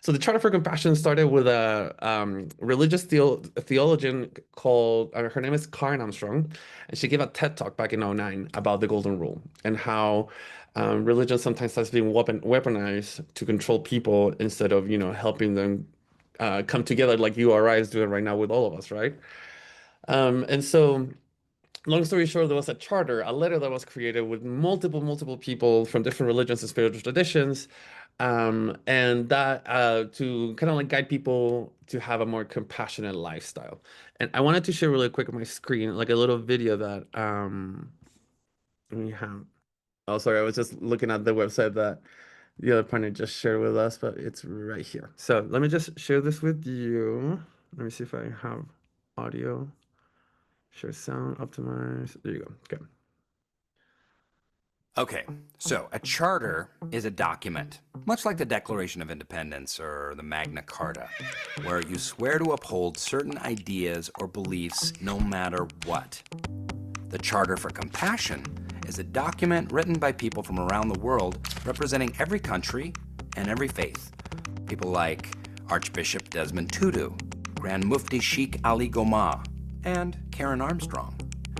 So the Charter for Compassion started with a religious theologian called, her name is Karen Armstrong, and she gave a TED Talk back in 2009 about the golden rule and how religion sometimes has been weaponized to control people instead of, helping them come together like URI is doing right now with all of us, right? And so, long story short, there was a charter, a letter that was created with multiple people from different religions and spiritual traditions, and that to kind of like guide people to have a more compassionate lifestyle. And I wanted to share really quick on my screen, like a little video that we have. Oh, sorry, I was just looking at the website that the other partner just shared with us, but it's right here. So let me just share this with you. Let me see if I have audio. Share sound, optimize. There you go. Okay.
Okay, so a charter is a document, much like the Declaration of Independence or the Magna Carta, where you swear to uphold certain ideas or beliefs no matter what. The Charter for Compassion is a document written by people from around the world representing every country and every faith. People like Archbishop Desmond Tutu, Grand Mufti Sheikh Ali Goma, and Karen Armstrong.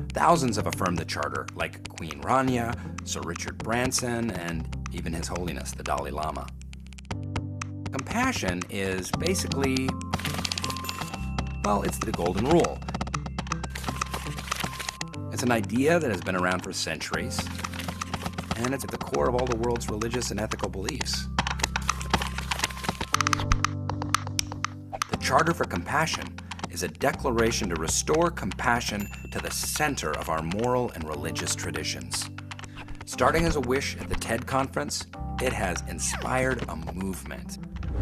Thousands have affirmed the charter, like Queen Rania, Sir Richard Branson, and even His Holiness, the Dalai Lama. Compassion is basically, well, it's the golden rule. It's an idea that has been around for centuries, and it's at the core of all the world's religious and ethical beliefs. The Charter for Compassion is a declaration to restore compassion to the center of our moral and religious traditions. Starting as a wish at the TED conference, it has inspired a movement.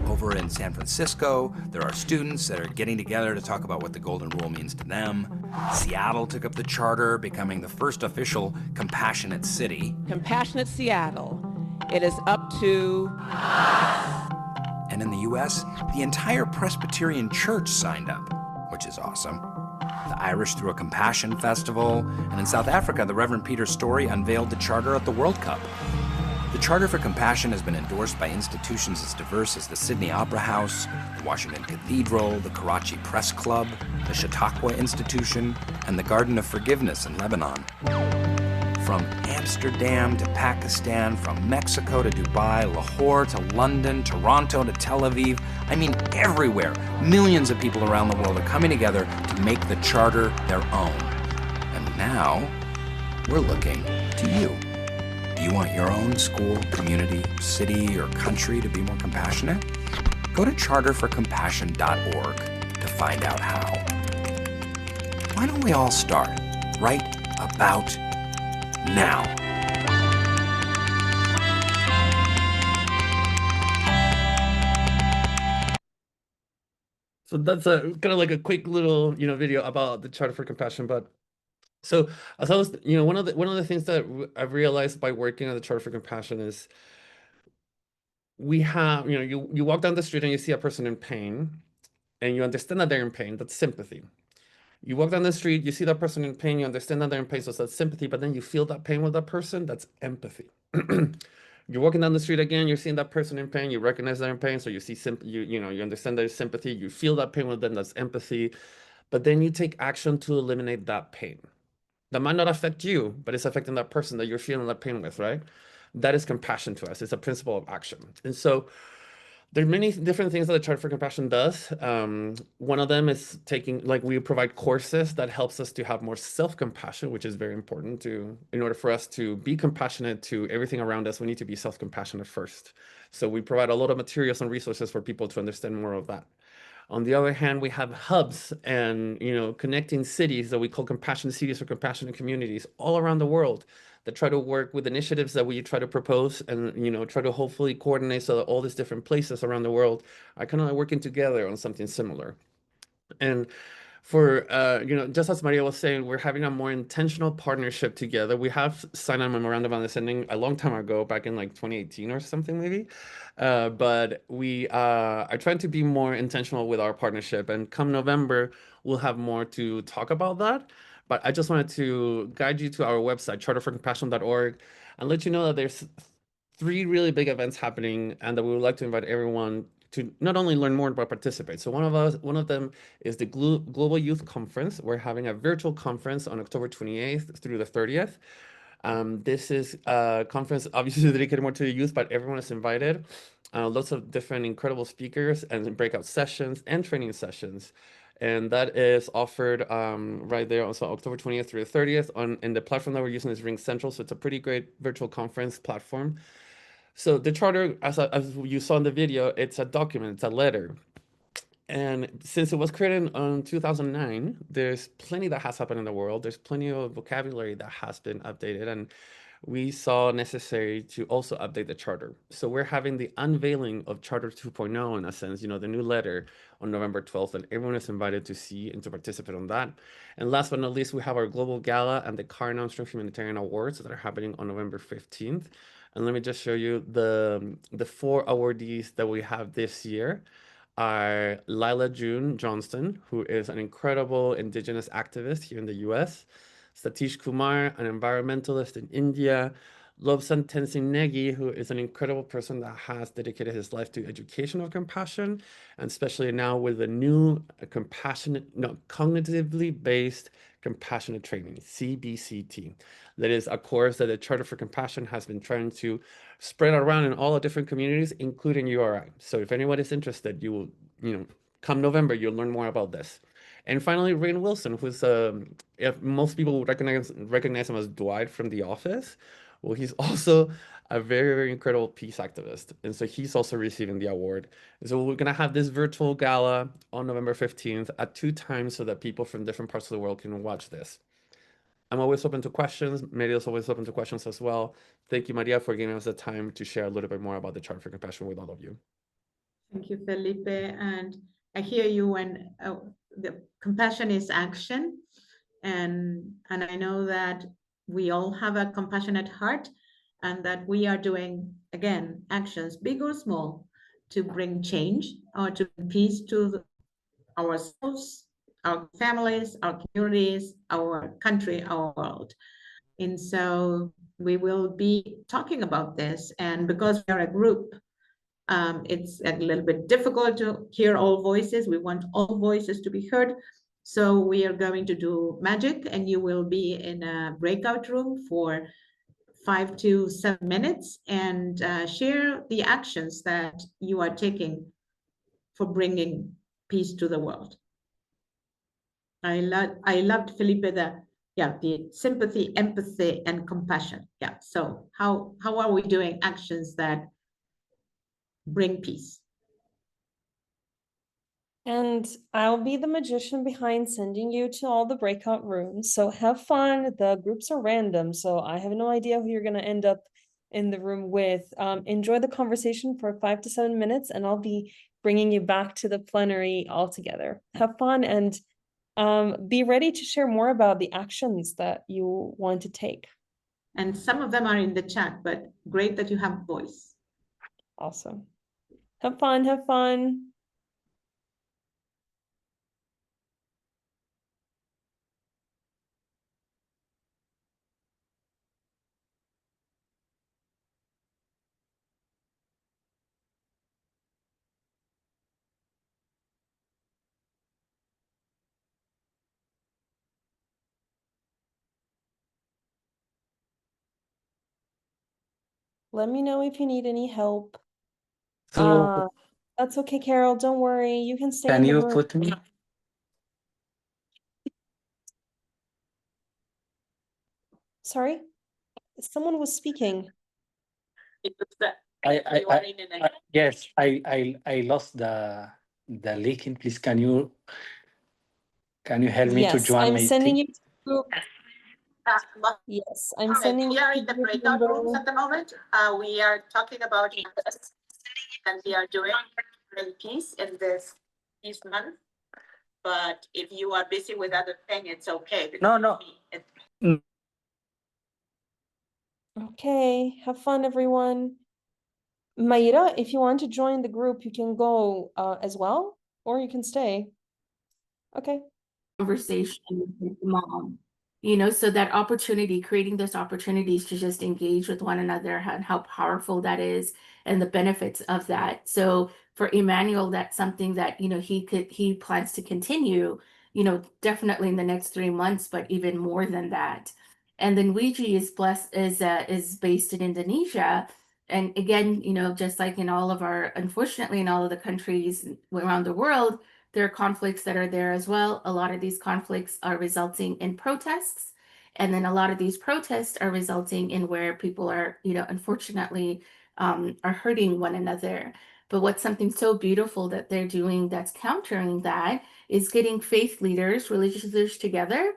Over in San Francisco, there are students that are getting together to talk about what the Golden Rule means to them. Seattle took up the charter, becoming the first official compassionate city.
Compassionate Seattle. It is up to...
And in the US, the entire Presbyterian Church signed up, which is awesome. The Irish threw a compassion festival, and in South Africa, the Reverend Peter Story unveiled the charter at the World Cup. The Charter for Compassion has been endorsed by institutions as diverse as the Sydney Opera House, the Washington Cathedral, the Karachi Press Club, the Chautauqua Institution, and the Garden of Forgiveness in Lebanon. From Amsterdam to Pakistan, from Mexico to Dubai, Lahore to London, Toronto to Tel Aviv, I mean everywhere, millions of people around the world are coming together to make the Charter their own. And now, we're looking to you. Do you want your own school, community, city, or country to be more compassionate? Go to charterforcompassion.org to find out how. Why don't we all start right about now?
So that's a kind of like a quick little, video about the Charter for Compassion. But so as I was, one of the things that I've realized by working on the Charter for Compassion is we have, you walk down the street and you see a person in pain, and you understand that they're in pain. That's sympathy. You walk down the street, you see that person in pain, you understand that they're in pain, so that's sympathy. But then you feel that pain with that person, that's empathy. You're walking down the street again, you're seeing that person in pain, you recognize they're in pain, so you see you understand there's sympathy, you feel that pain with them, that's empathy. But then you take action to eliminate that pain. That might not affect you, but it's affecting that person that you're feeling that pain with, right? That is compassion to us. It's a principle of action. And so there are many different things that the Charter for Compassion does. One of them is we provide courses that helps us to have more self-compassion, which is very important in order for us to be compassionate to everything around us, we need to be self-compassionate first. So we provide a lot of materials and resources for people to understand more of that. On the other hand, we have hubs and connecting cities that we call compassionate cities or compassionate communities all around the world that try to work with initiatives that we try to propose and try to hopefully coordinate so that all these different places around the world are kind of working together on something similar. And for just as Maria was saying, we're having a more intentional partnership together. We have signed a memorandum of understanding a long time ago, back in like 2018 or something maybe. But we are trying to be more intentional with our partnership. And come November, we'll have more to talk about that. But I just wanted to guide you to our website, charterforcompassion.org, and let you know that there's 3 really big events happening and that we would like to invite everyone to not only learn more but participate. So one of them is the Global Youth Conference. We're having a virtual conference on October 28th through the 30th. This is a conference obviously dedicated more to the youth, but everyone is invited. Lots of different incredible speakers and breakout sessions and training sessions. And that is offered right there on October 20th through the 30th and the platform that we're using is Ring Central. So it's a pretty great virtual conference platform. So the charter, as you saw in the video, it's a document, it's a letter. And since it was created in 2009, there's plenty that has happened in the world. There's plenty of vocabulary that has been updated. And we saw necessary to also update the charter. So we're having the unveiling of Charter 2.0 in a sense, the new letter on November 12th, and everyone is invited to see and to participate on that. And last but not least, we have our Global Gala and the Carnegie Armstrong Humanitarian Awards that are happening on November 15th. And let me just show you the 4 awardees that we have this year are Lila June Johnston, who is an incredible indigenous activist here in the US, Satish Kumar, an environmentalist in India, Lobsan Tenzin Negi, who is an incredible person that has dedicated his life to education of compassion, and especially now with the new cognitively based compassionate training, CBCT. That is a course that the Charter for Compassion has been trying to spread around in all the different communities, including URI. So if anyone is interested, you will, come November, you'll learn more about this. And finally, Rainn Wilson, who's if most people would recognize him as Dwight from The Office. Well, he's also a very, very incredible peace activist. And so he's also receiving the award. And so we're going to have this virtual gala on November 15th at 2 times so that people from different parts of the world can watch this. I'm always open to questions. Maria's always open to questions as well. Thank you, Maria, for giving us the time to share a little bit more about the Charter for Compassion with all of you.
Thank you, Felipe. And I hear you when the compassion is action. And I know that we all have a compassionate heart and that we are doing, again, actions, big or small, to bring change or to bring peace to ourselves, our families, our communities, our country, our world. And so we will be talking about this. And because we are a group, it's a little bit difficult to hear all voices. We want all voices to be heard. So we are going to do magic, and you will be in a breakout room for 5 to 7 minutes and share the actions that you are taking for bringing peace to the world. I loved Felipe, the sympathy, empathy, and compassion. Yeah. So how are we doing actions that bring peace?
And I'll be the magician behind sending you to all the breakout rooms. So have fun. The groups are random, so I have no idea who you're going to end up in the room with. Enjoy the conversation for 5 to 7 minutes, and I'll be bringing you back to the plenary all together. Have fun, and be ready to share more about the actions that you want to take.
And some of them are in the chat, but great that you have voice.
Awesome. Have fun. Have fun. Let me know if you need any help.
So
That's okay, Carol. Don't worry. You can stay in
can
the
you
room.
put me?
Sorry? Someone was speaking.
Yes, I lost the linking. Please, can you help me to
Yes,
join
I'm
my
sending
team?
you to Yes, I'm
Okay,
sending
we
you
are
to
in the
group
breakout
number.
rooms at the moment. We are talking about and we are doing peace in this peace month. But if you are busy with other things, it's okay.
No.
Okay, have fun, everyone. Mayra, if you want to join the group, you can go as well, or you can stay. Okay.
Conversation with mom, you know, so that opportunity, creating those opportunities to just engage with one another and how powerful that is and the benefits of that. So for Emmanuel, that's something that, you know, he plans to continue, you know, definitely in the next 3 months, but even more than that. And then Ouija is based in Indonesia. And again, you know, just like in all of our, unfortunately, in all of the countries around the world, there are conflicts that are there as well. A lot of these conflicts are resulting in protests. And then a lot of these protests are resulting in where people are, you know, unfortunately, are hurting one another. But what's something so beautiful that they're doing that's countering that is getting faith leaders, religious leaders together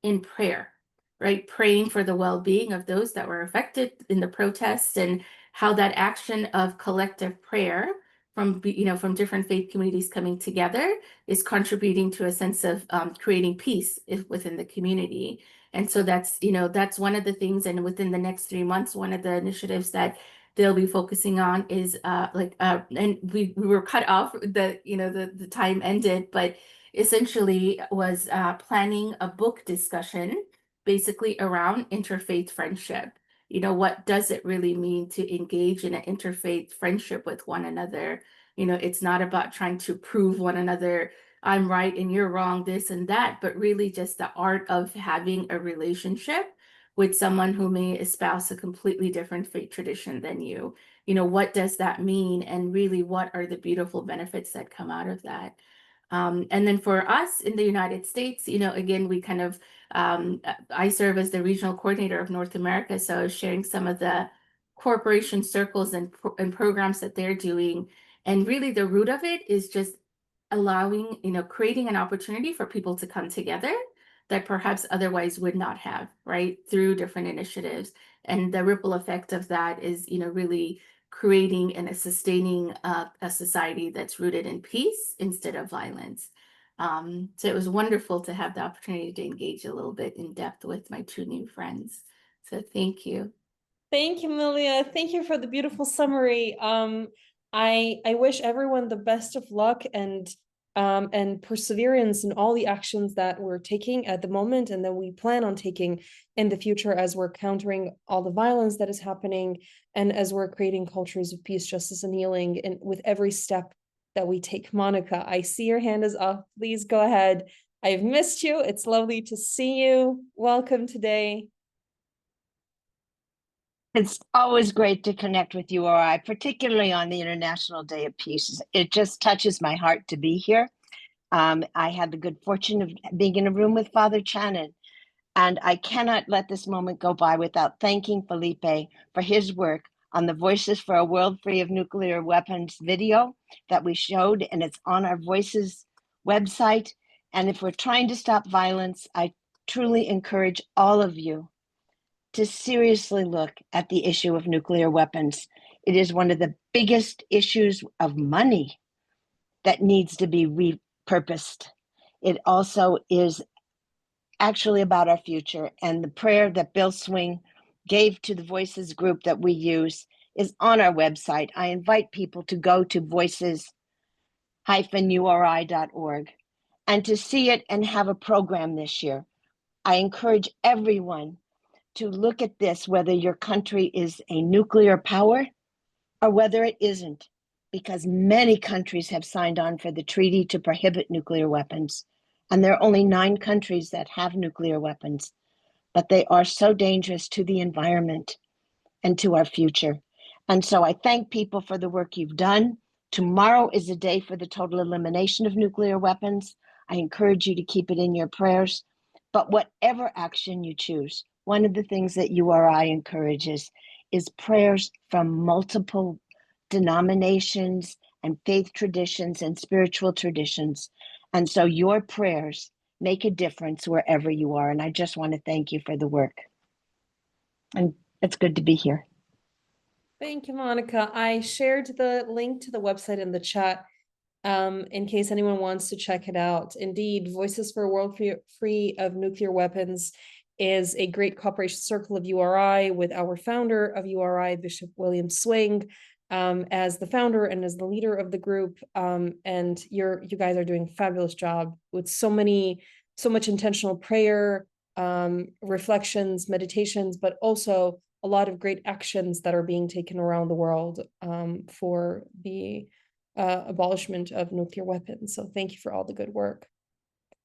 in prayer, right? Praying for the well-being of those that were affected in the protests, and how that action of collective prayer from, you know, from different faith communities coming together is contributing to a sense of creating peace within the community. And so that's, you know, that's one of the things. And within the next 3 months, one of the initiatives that they'll be focusing on is and we were cut off, the time ended, but essentially was planning a book discussion basically around interfaith friendship. You know, what does it really mean to engage in an interfaith friendship with one another? You know, it's not about trying to prove one another, I'm right and you're wrong, this and that, but really just the art of having a relationship with someone who may espouse a completely different faith tradition than you. You know, what does that mean? And really, what are the beautiful benefits that come out of that? And then for us in the United States, you know, again, we kind of, I serve as the regional coordinator of North America. So I was sharing some of the corporation circles and programs that they're doing. And really the root of it is just allowing, you know, creating an opportunity for people to come together that perhaps otherwise would not have, right? Through different initiatives. And the ripple effect of that is, you know, really creating and sustaining a society that's rooted in peace instead of violence. So it was wonderful to have the opportunity to engage a little bit in depth with my 2 new friends. So thank you.
Thank you, Milia. Thank you for the beautiful summary. I wish everyone the best of luck, and
and perseverance in all the actions that we're taking at the moment and that we plan on taking in the future as we're countering all the violence that is happening and as we're creating cultures of peace, justice, and healing, and with every step that we take. Monica, I see your hand is up. Please go ahead. I've missed you. It's lovely to see you. Welcome today.
It's always great to connect with URI, particularly on the International Day of Peace. It just touches my heart to be here. I had the good fortune of being in a room with Father Channon, and I cannot let this moment go by without thanking Felipe for his work on the Voices for a World Free of Nuclear Weapons video that we showed, and it's on our Voices website. And if we're trying to stop violence, I truly encourage all of you to seriously look at the issue of nuclear weapons. It is one of the biggest issues of money that needs to be repurposed. It also is actually about our future, and the prayer that Bill Swing gave to the Voices group that we use is on our website. I invite people to go to voices-uri.org and to see it and have a program this year. I encourage everyone to look at this, whether your country is a nuclear power or whether it isn't, because many countries have signed on for the treaty to prohibit nuclear weapons. And there are only 9 countries that have nuclear weapons, but they are so dangerous to the environment and to our future. And so I thank people for the work you've done. Tomorrow is a day for the total elimination of nuclear weapons. I encourage you to keep it in your prayers. But whatever action you choose, one of the things that URI encourages is prayers from multiple denominations and faith traditions and spiritual traditions. And so your prayers make a difference wherever you are. And I just want to thank you for the work. And it's good to be here.
Thank you, Monica. I shared the link to the website in the chat in case anyone wants to check it out. Indeed, Voices for a World Free of Nuclear Weapons is a great cooperation circle of URI with our founder of URI, Bishop William Swing, as the founder and as the leader of the group. And you guys are doing a fabulous job with so much intentional prayer, reflections, meditations, but also a lot of great actions that are being taken around the world for the abolishment of nuclear weapons. So thank you for all the good work.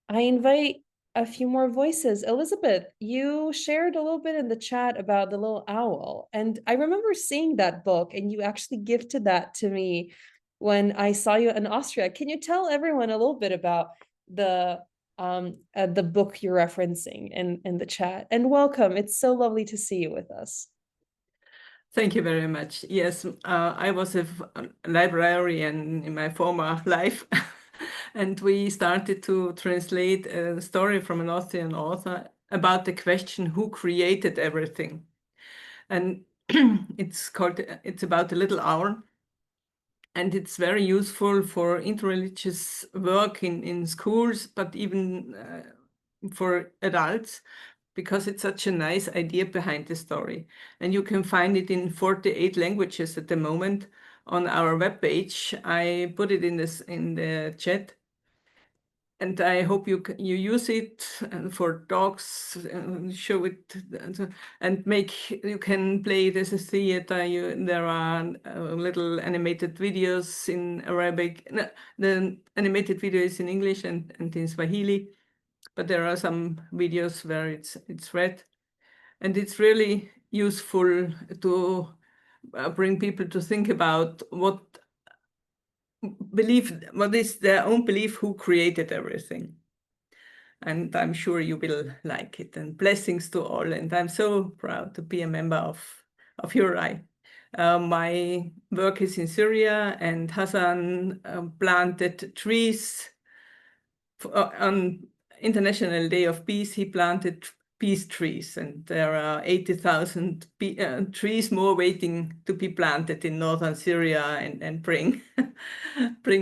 I invite a few more voices. Elizabeth, you shared a little bit in the chat about the little owl, and I remember seeing that book, and you actually gifted that to me when I saw you in Austria. Can you tell everyone a little bit about the book you're referencing in the chat? And welcome. It's so lovely to see you with us.
Thank you very much. Yes, I was a librarian in my former life, and we started to translate a story from an Austrian author about the question, who created everything? And it's about a little owl, and it's very useful for interreligious work in schools, but even for adults, because it's such a nice idea behind the story. And you can find it in 48 languages at the moment on our webpage. I put it in the chat. And I hope you use it for dogs, show it, and you can play it as a theater. There are little animated videos in Arabic. No, the animated video is in English and in Swahili, but there are some videos where it's read. And it's really useful to bring people to think about what is their own belief, who created everything. And I'm sure you will like it. And blessings to all. And I'm so proud to be a member of URI. My work is in Syria, and Hassan planted trees. On International Day of Peace, he planted peace trees, and there are 80,000 trees more waiting to be planted in northern Syria and bring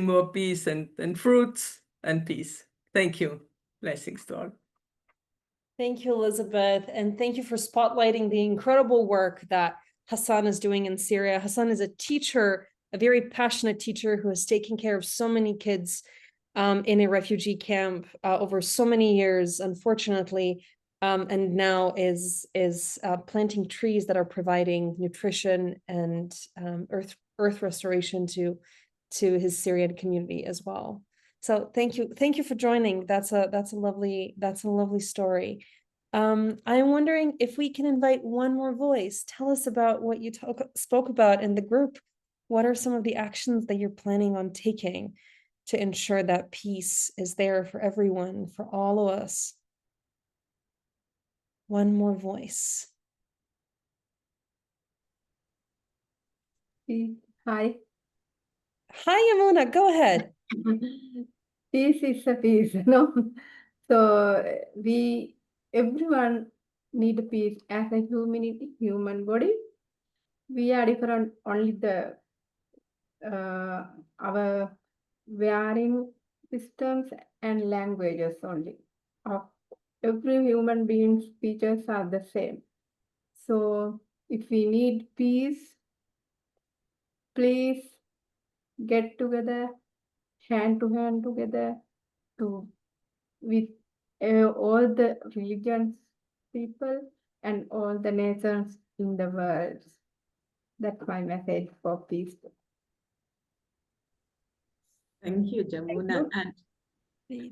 more peace and fruits and peace. Thank you. Blessings to all.
Thank you, Elizabeth, and thank you for spotlighting the incredible work that Hassan is doing in Syria. Hassan is a teacher, a very passionate teacher who has taken care of so many kids in a refugee camp over so many years, unfortunately, and now is planting trees that are providing nutrition and earth restoration to his Syrian community as well. So thank you for joining. That's a lovely story. I'm wondering if we can invite one more voice. Tell us about what you spoke about in the group. What are some of the actions that you're planning on taking to ensure that peace is there for everyone, for all of us? One more voice.
Hi.
Hi, Yamuna, go ahead.
Peace is a peace, no? So everyone need peace as a human body. We are different, only the our varying systems and languages only. Of every human being's features are the same. So if we need peace, please get together, hand to hand together, with all the religions, people, and all the nations in the world. That's my message for peace.
Thank you, Jamuna.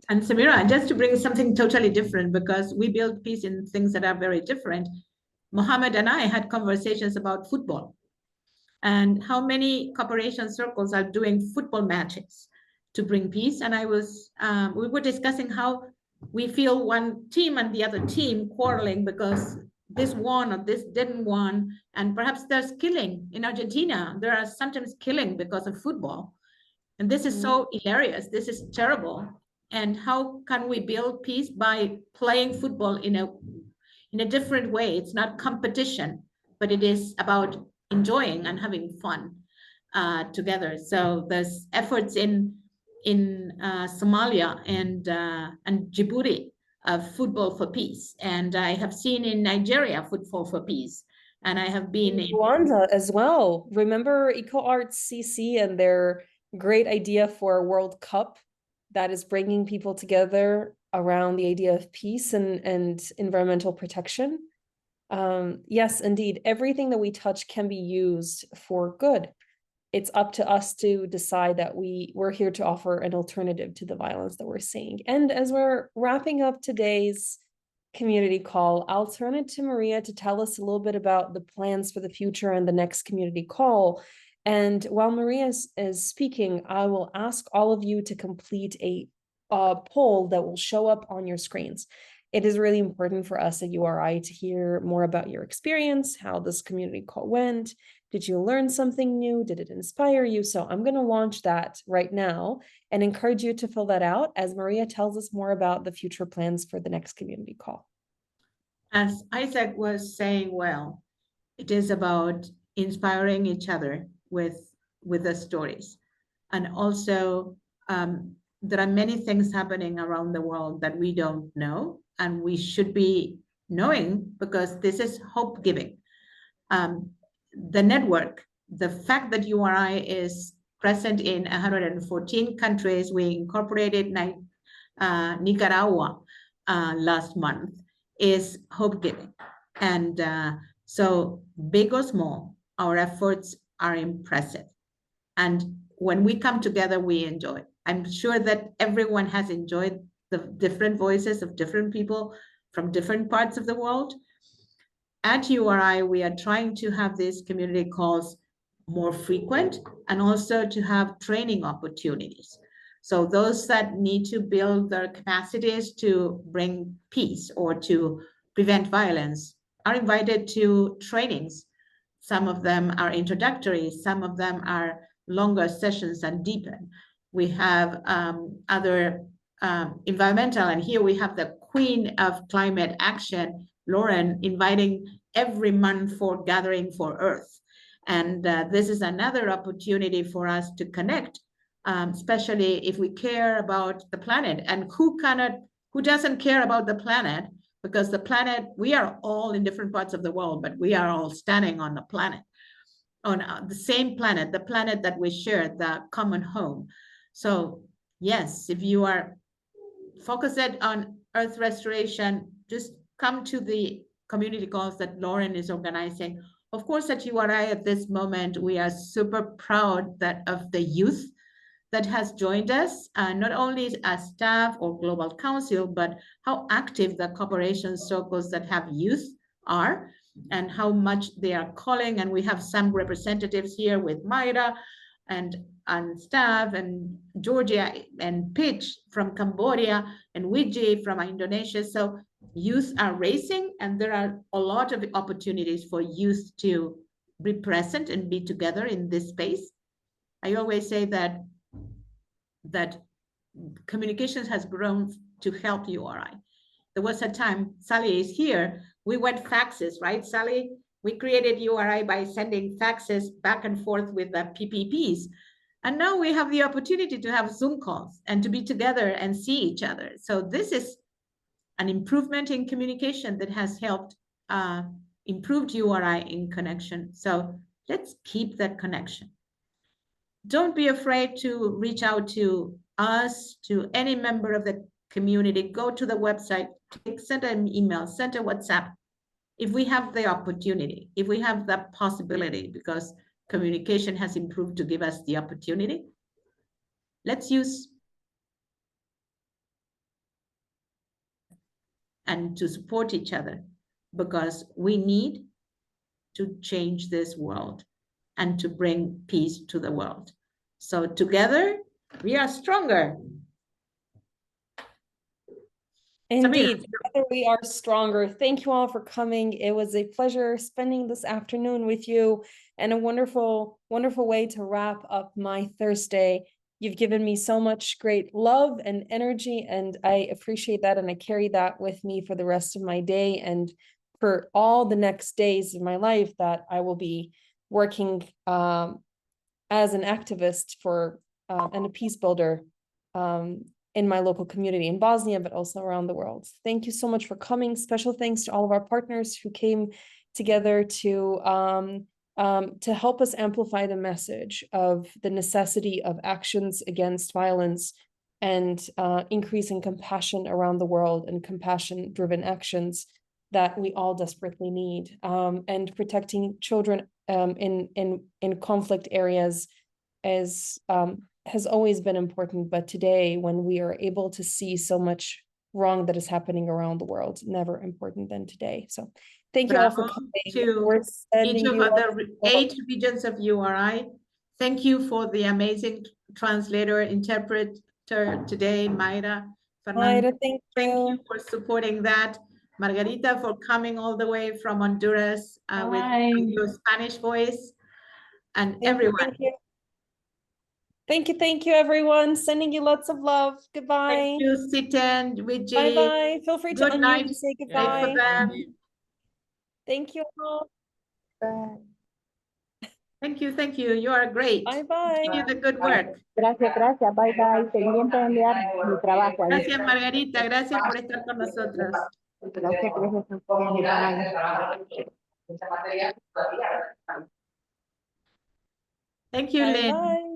And Samira, just to bring something totally different, because we build peace in things that are very different. Mohammed and I had conversations about football and how many cooperation circles are doing football matches to bring peace. And we were discussing how we feel one team and the other team quarreling because this won or this didn't won. And perhaps there's killing in Argentina. There are sometimes killing because of football. And this is so hilarious. This is terrible. And how can we build peace? By playing football in a different way. It's not competition, but it is about enjoying and having fun together. So there's efforts in Somalia and Djibouti of football for peace. And I have seen in Nigeria football for peace. And I have been in
Rwanda as well. Remember EcoArts CC and their great idea for a World Cup that is bringing people together around the idea of peace and environmental protection? Yes, indeed. Everything that we touch can be used for good. It's up to us to decide that we're here to offer an alternative to the violence that we're seeing. And as we're wrapping up today's community call, I'll turn it to Maria to tell us a little bit about the plans for the future and the next community call. And while Maria is speaking, I will ask all of you to complete a poll that will show up on your screens. It is really important for us at URI to hear more about your experience, how this community call went. Did you learn something new? Did it inspire you? So I'm going to launch that right now and encourage you to fill that out as Maria tells us more about the future plans for the next community call.
As Isaac was saying, well, it is about inspiring each other with the stories. And also, there are many things happening around the world that we don't know, and we should be knowing because this is hope giving. The network, the fact that URI is present in 114 countries, we incorporated Nicaragua last month, is hope giving. And so big or small, our efforts are impressive. And when we come together, we enjoy. I'm sure that everyone has enjoyed the different voices of different people from different parts of the world. At URI, we are trying to have these community calls more frequent and also to have training opportunities. So those that need to build their capacities to bring peace or to prevent violence are invited to trainings. Some of them are introductory, some of them are longer sessions and deepen. We have other environmental, and here we have the Queen of Climate Action, Lauren, inviting every month for Gathering for Earth. And this is another opportunity for us to connect, especially if we care about the planet. And who doesn't care about the planet? Because the planet, we are all in different parts of the world, but we are all standing on the planet, on the same planet, the planet that we share, the common home. So yes, if you are focused on earth restoration, just come to the community calls that Lauren is organizing. Of course, at URI at this moment, we are super proud that of the youth that has joined us, not only as staff or global council, but how active the cooperation circles that have youth are and how much they are calling. And we have some representatives here with Mayra and staff, and Georgia and Pitch from Cambodia, and Wiji from Indonesia. So youth are racing, and there are a lot of opportunities for youth to be present and be together in this space. I always say that communications has grown to help URI. There was a time, Sally is here, we went faxes, right, Sally? We created URI by sending faxes back and forth with the PPPs. And now we have the opportunity to have Zoom calls and to be together and see each other. So this is an improvement in communication that has helped improved URI in connection. So let's keep that connection. Don't be afraid to reach out to us, to any member of the community. Go to the website, send an email, send a WhatsApp. If we have the opportunity, if we have the possibility, because communication has improved to give us the opportunity, let's use and to support each other, because we need to change this world and to bring peace to the world. So together we are stronger.
Indeed, together we are stronger. Thank you all for coming. It was a pleasure spending this afternoon with you, and a wonderful, wonderful way to wrap up my Thursday. You've given me so much great love and energy, and I appreciate that, and I carry that with me for the rest of my day and for all the next days of my life that I will be working as an activist for and a peace builder in my local community in Bosnia, but also around the world. Thank you so much for coming. Special thanks to all of our partners who came together to help us amplify the message of the necessity of actions against violence and increasing compassion around the world, and compassion-driven actions that we all desperately need, and protecting children in conflict areas has always been important, but today, when we are able to see so much wrong that is happening around the world, never important than today. So thank you all for coming.
To each of the 8 regions of URI. Thank you for the amazing translator, interpreter today, Mayra.
Mayra, thank
you for supporting that. Margarita, for coming all the way from Honduras with your Spanish voice, and everyone.
Thank you, everyone. Sending you lots of love. Goodbye.
Thank you, Sitan, Vijay.
Bye-bye. Feel free to
Good
unmute
night.
and say
Wait
goodbye.
for them.
Thank you all.
Thank you. You are great.
Bye-bye.
Continue the good work.
Gracias. Bye, bye. Pendiente de enviar mi trabajo.
Gracias, Margarita. Gracias por estar con nosotros. Thank you, Lynn.
Bye.